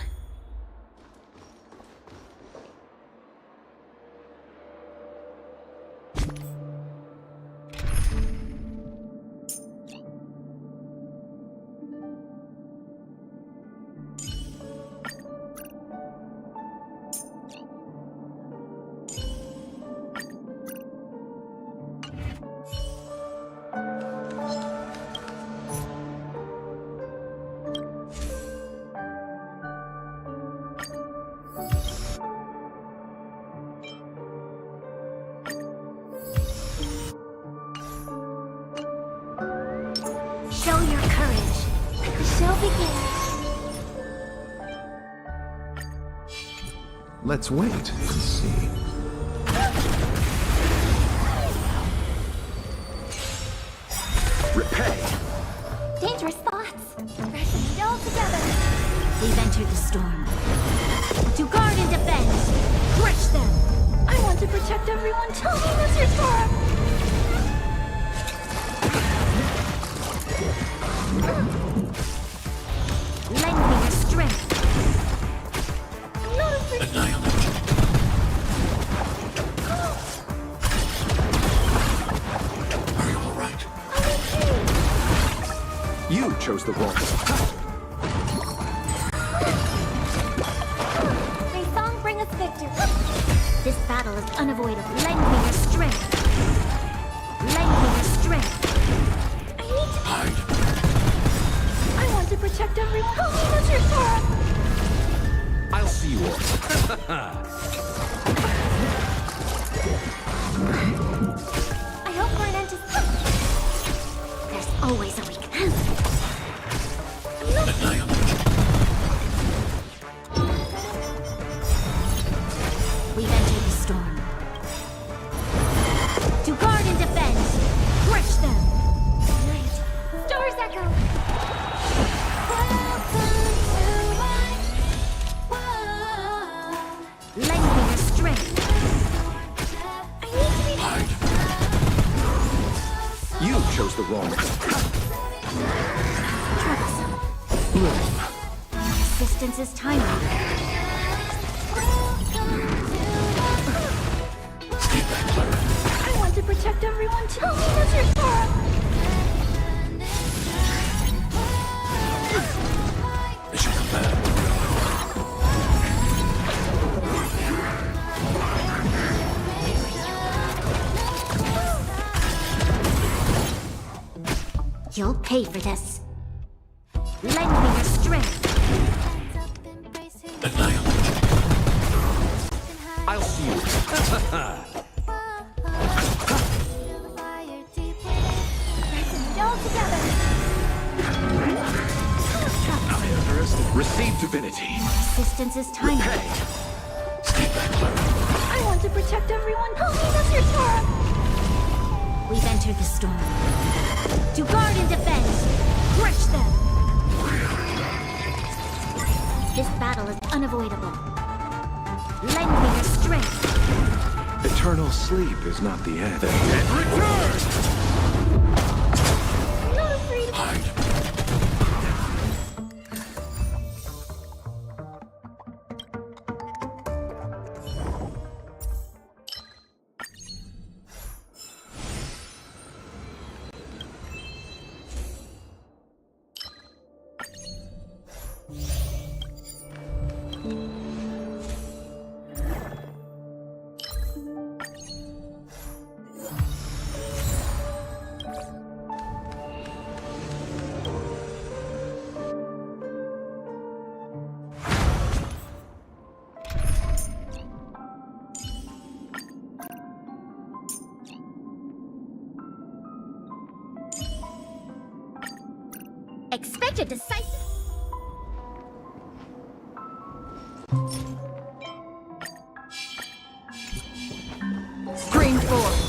Speaker 3: Show your courage. The show begins.
Speaker 6: Let's wait and see.
Speaker 3: Repay. Dangerous thoughts. Recipe all together.
Speaker 11: They've entered the storm. To guard and defend. Crush them.
Speaker 2: I want to protect everyone. Tell me this is for.
Speaker 11: Lend me your strength.
Speaker 2: I'm not afraid.
Speaker 8: Annihilate. Are you all right?
Speaker 6: You chose the wrong path.
Speaker 3: May song bring us victory.
Speaker 11: This battle is unavoidable. Lend me your strength. Lend me your strength.
Speaker 2: I need to.
Speaker 8: Hide.
Speaker 2: I want to protect everyone. Tell me this is for.
Speaker 8: I'll see you all.
Speaker 3: I hope we're an end to.
Speaker 11: There's always a weak.
Speaker 8: Annihilate.
Speaker 11: We've entered the storm. To guard and defend. Crush them.
Speaker 3: Night. Stars echo.
Speaker 11: Lend me your strength.
Speaker 8: Hide.
Speaker 6: You chose the wrong path.
Speaker 11: Troublesome. Assistance is timely.
Speaker 8: Stay back, Clara.
Speaker 2: I want to protect everyone. Tell me this is for.
Speaker 8: They should come back.
Speaker 11: You'll pay for this. Lend me your strength.
Speaker 16: I'll see you.
Speaker 11: All together.
Speaker 16: Receive divinity.
Speaker 11: Resistance is tiny.
Speaker 2: I want to protect everyone. Help me, that's your Tara.
Speaker 11: We've entered the storm. To guard and defend. Crush them. This battle is unavoidable. Lend me your strength.
Speaker 16: Eternal sleep is not the end.
Speaker 11: Return!
Speaker 2: I'm not afraid.
Speaker 16: Hide.
Speaker 11: Expect a decisive...
Speaker 14: Scream forth.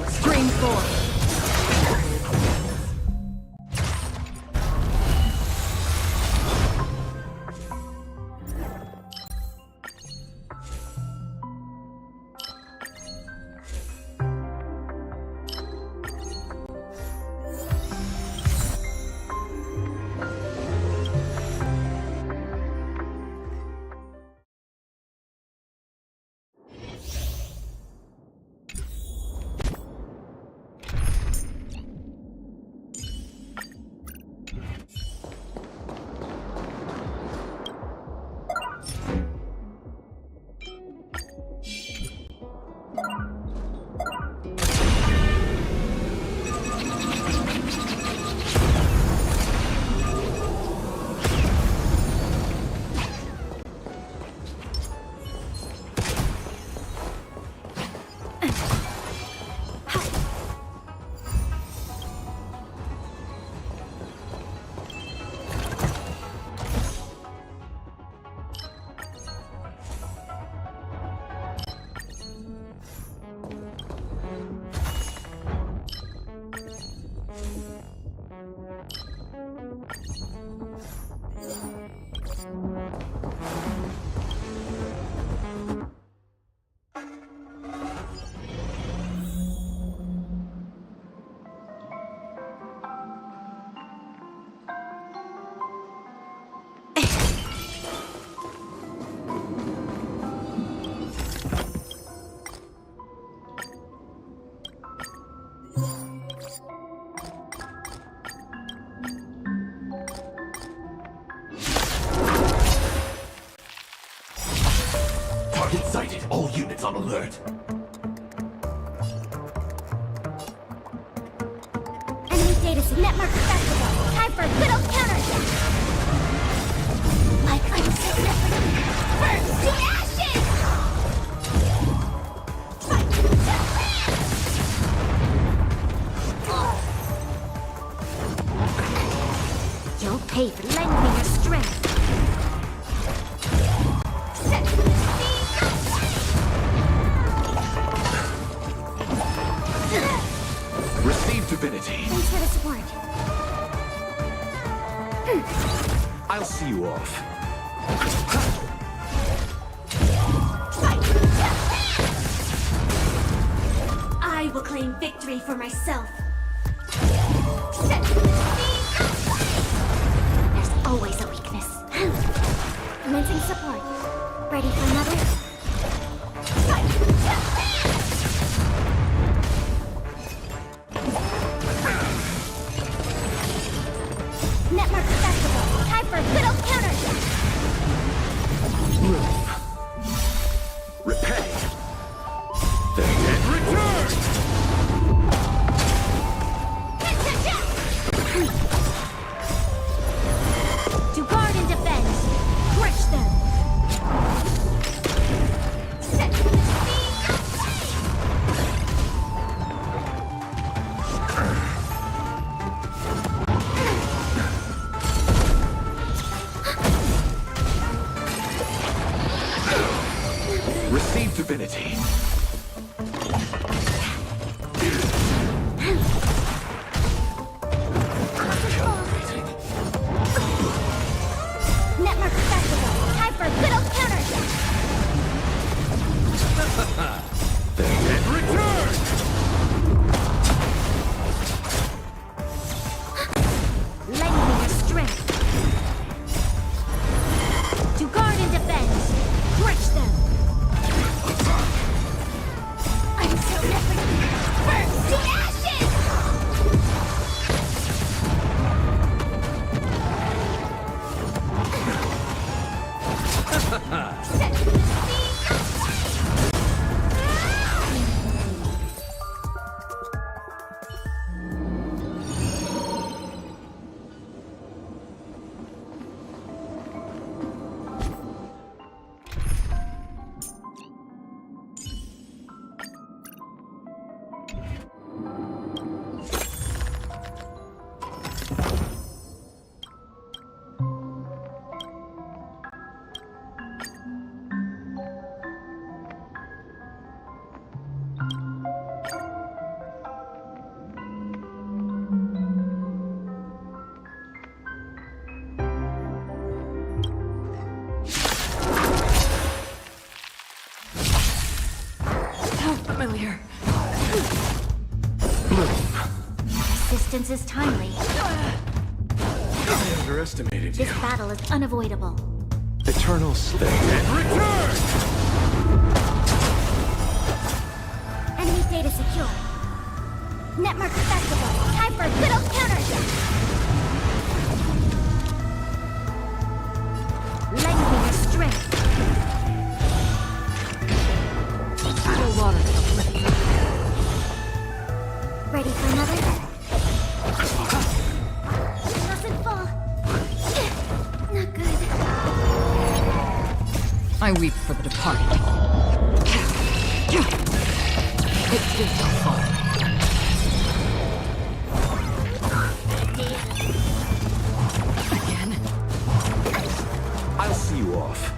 Speaker 14: Scream forth.
Speaker 16: Target sighted. All units on alert.
Speaker 11: Enemy data net mark accessible. Time for a good old counterattack. Like insignificant. Burn to ashes! Fight to advance! You'll pay for lending me your strength.
Speaker 16: Receive divinity.
Speaker 11: Thanks for the support.
Speaker 16: I'll see you off.
Speaker 11: I will claim victory for myself. There's always a weakness. Commencing support.
Speaker 3: Netmark Festival. Time for a good old counter.
Speaker 16: Repay. The dead return!
Speaker 11: To guard and defend. Crush them.
Speaker 3: Set the
Speaker 16: Receive divinity.
Speaker 3: Netmark Festival. Time for a good old counter.
Speaker 16: The dead return!
Speaker 11: Lend me your strength. To guard and defend. Crush them.
Speaker 3: I'm so never burnt to ashes! Set the
Speaker 14: Familiar.
Speaker 3: Resistance is timely.
Speaker 16: I underestimated
Speaker 3: This
Speaker 16: you.
Speaker 3: battle is unavoidable.
Speaker 16: Eternal sleep. And return!
Speaker 3: Enemy data secure. Netmark Festival. Time for a good old counter.
Speaker 11: Lend me your strength.
Speaker 14: Still water.
Speaker 3: Ready for another? Doesn't fall. Not good.
Speaker 14: I weep for the departed. It too shall fall. Again.
Speaker 16: I'll see you off.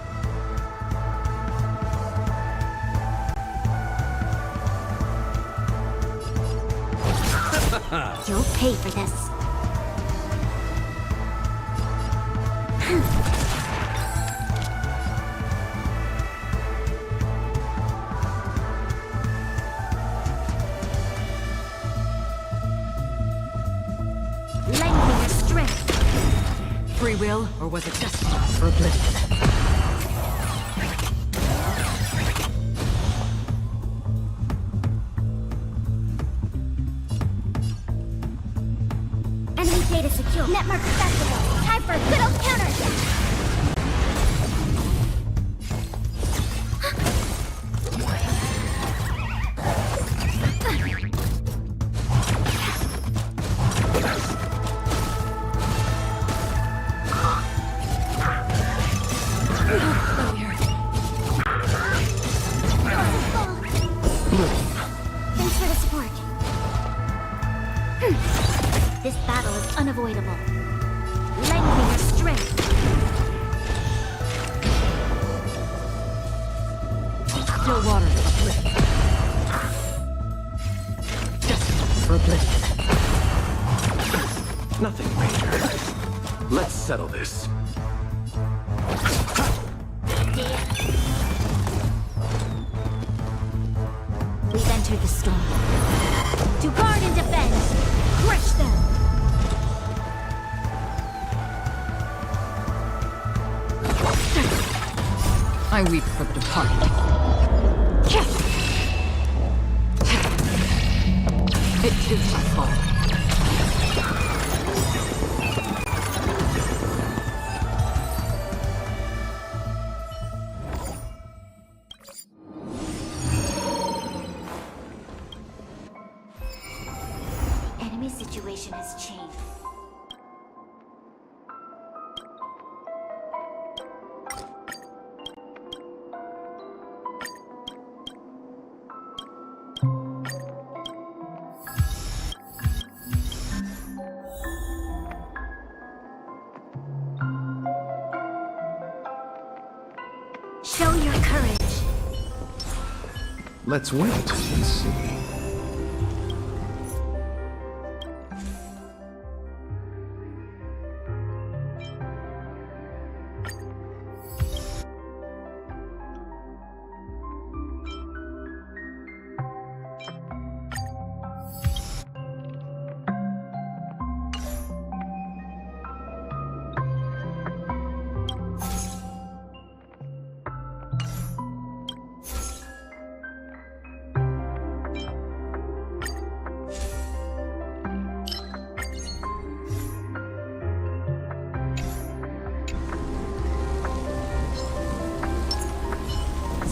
Speaker 3: You'll pay for this.
Speaker 11: Lend me your strength.
Speaker 14: Free will, or was it destiny for oblivion?
Speaker 3: Enemy data secure. Netmark Festival. Time for a good old counter. Thanks for the support. This battle is unavoidable.
Speaker 11: Lend me your strength.
Speaker 14: Still water for oblivion. Destiny for oblivion.
Speaker 16: Nothing major. Let's settle this.
Speaker 11: We've entered the storm. To guard and defend. Crush them.
Speaker 14: I weep for the departed. It too shall fall.
Speaker 12: Show your courage.
Speaker 16: Let's wait and see.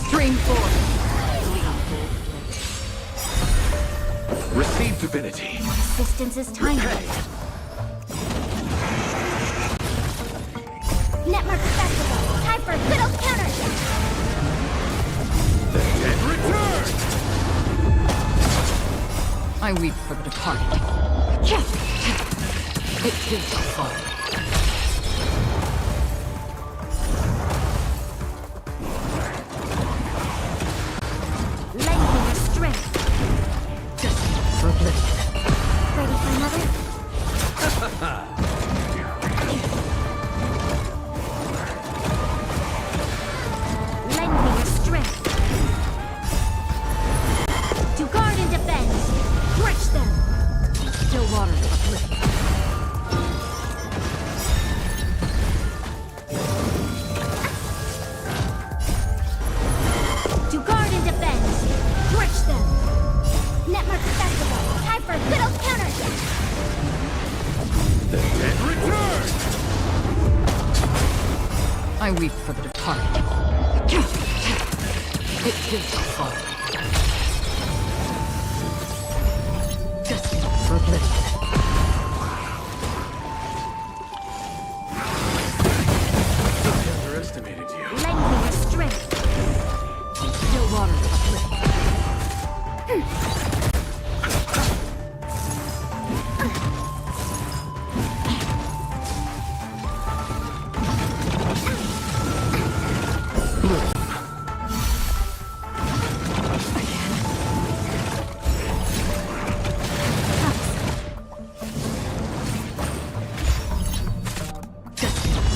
Speaker 12: Stream forth.
Speaker 16: Receive divinity.
Speaker 12: Resistance is tiny.
Speaker 3: Netmark Festival. Time for little counter.
Speaker 16: The dead return!
Speaker 15: I weep for the departed. It too shall fall.
Speaker 12: Lend me your strength.
Speaker 15: Just for oblivion.
Speaker 12: Ready for another? Lend me your strength. To guard and defend. Crush them.
Speaker 15: Still waters of oblivion.
Speaker 12: To guard and defend. Crush them. Netmark Festival. Time for little counter.
Speaker 16: The dead return!
Speaker 15: I weep for the departed. It too shall fall. Destined for oblivion.
Speaker 16: Underestimated you.
Speaker 12: Lend me your strength.
Speaker 15: Still waters of oblivion.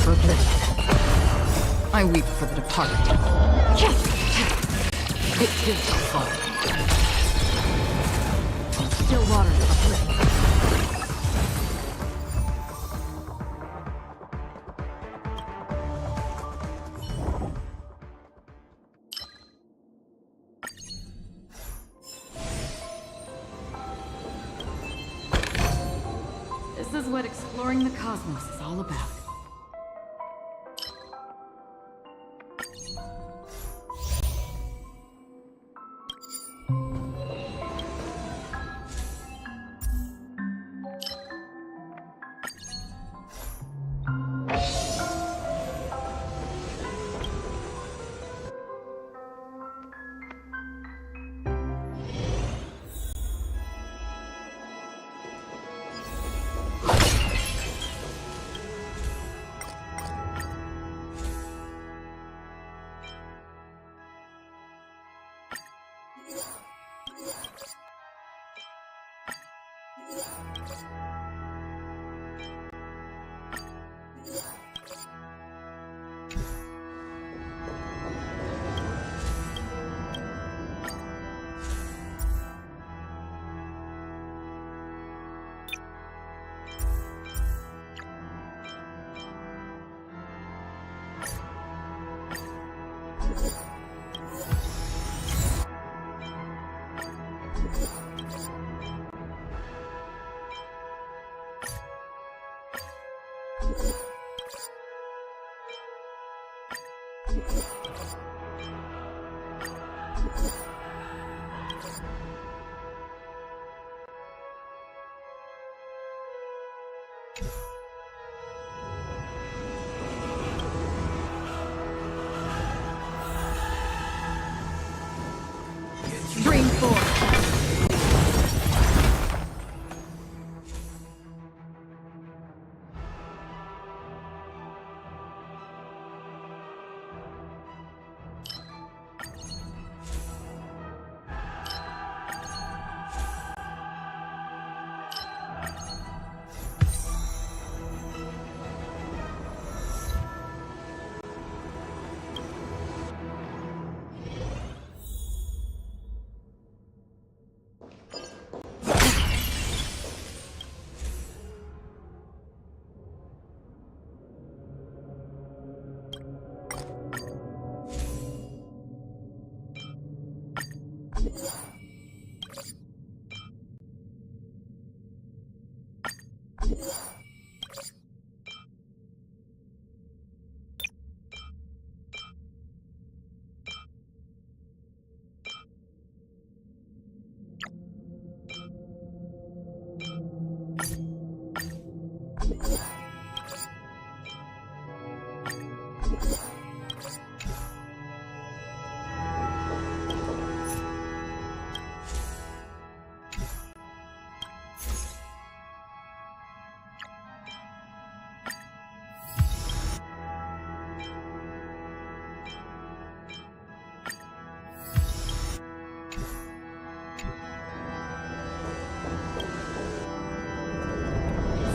Speaker 15: For oblivion. I weep for the departed. It too shall fall. Still waters of oblivion. This is what exploring the cosmos is all about.
Speaker 12: Stream forth.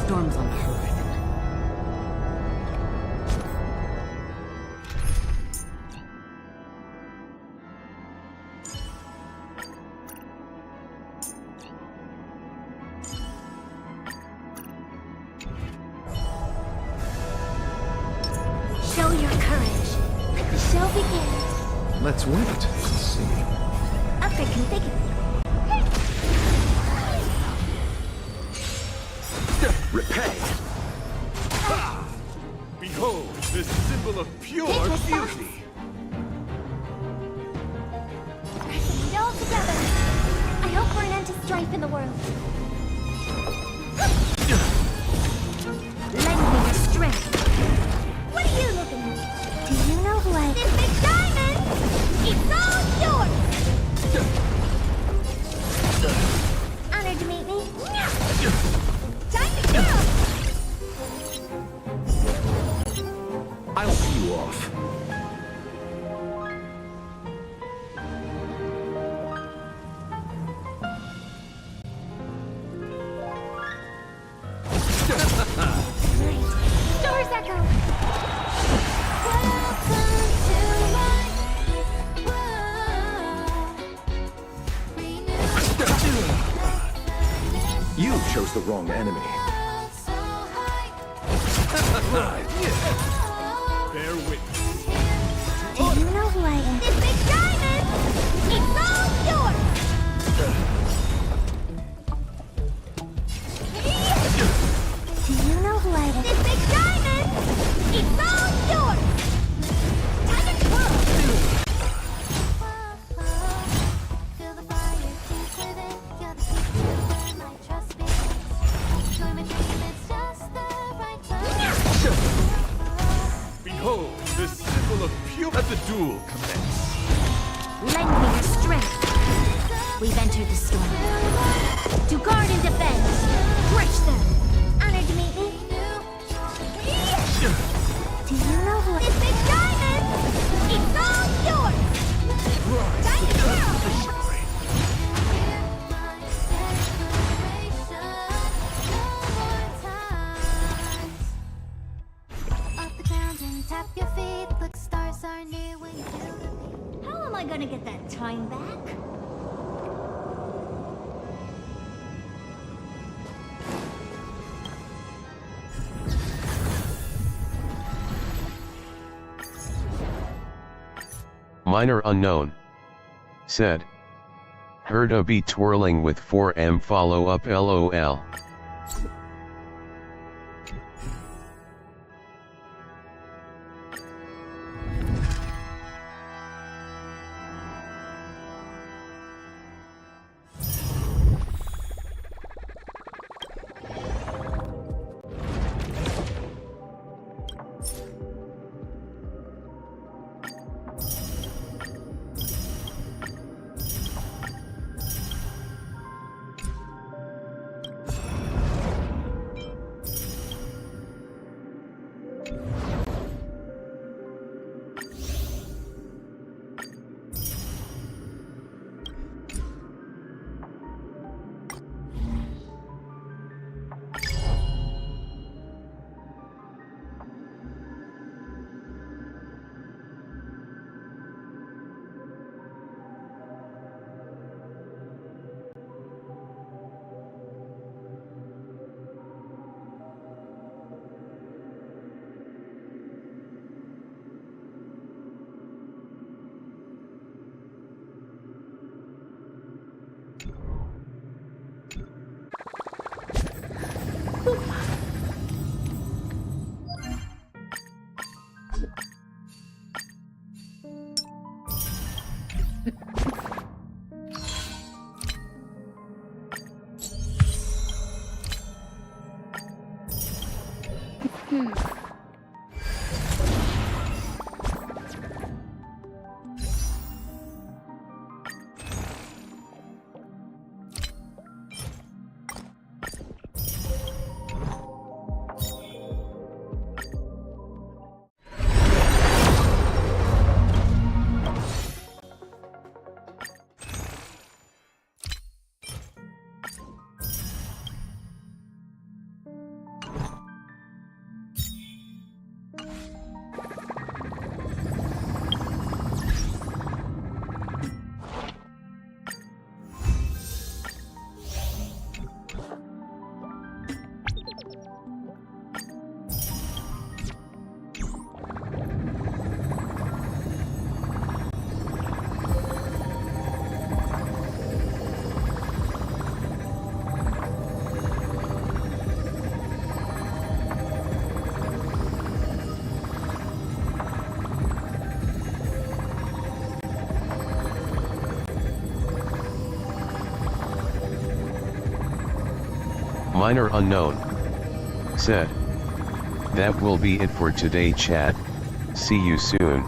Speaker 15: Storm's on the horizon.
Speaker 3: Show your courage. The show begins.
Speaker 16: Let's wait and see.
Speaker 3: Upgrade configured.
Speaker 16: Repay! Ha! Behold, this symbol of pure beauty!
Speaker 3: Pressing it all together. I hope for an end to strife in the world. Lend me your strength. What are you looking at? Do you know who I... This big diamond! It's all yours! Honored to meet me. Time to go!
Speaker 16: I'll see you off.
Speaker 3: Stars echo! Welcome to my world.
Speaker 16: You chose the wrong enemy. Right, yeah. Bear witness.
Speaker 3: Do you know who I am? This big diamond! It's all yours! Do you know who I am? This big diamond! It's all yours! Time to twirl! Feel the fire deep within. You're the key to where my trust begins. Join my dream, it's just the right time.
Speaker 16: Behold, the symbol of pure... Let the duel commence.
Speaker 3: Lend me your strength. We've entered the storm. To guard and defend. Crush them. Honored to meet me. Do you know who... This big diamond! It's all yours! Time to go! Up the ground and tap your feet. Look, stars are near when you feel the beat. How am I gonna get that time back?
Speaker 1: Minor unknown. Said. Heard a bee twirling with 4M follow up LOL. Minor unknown. Said. That will be it for today, chat. See you soon.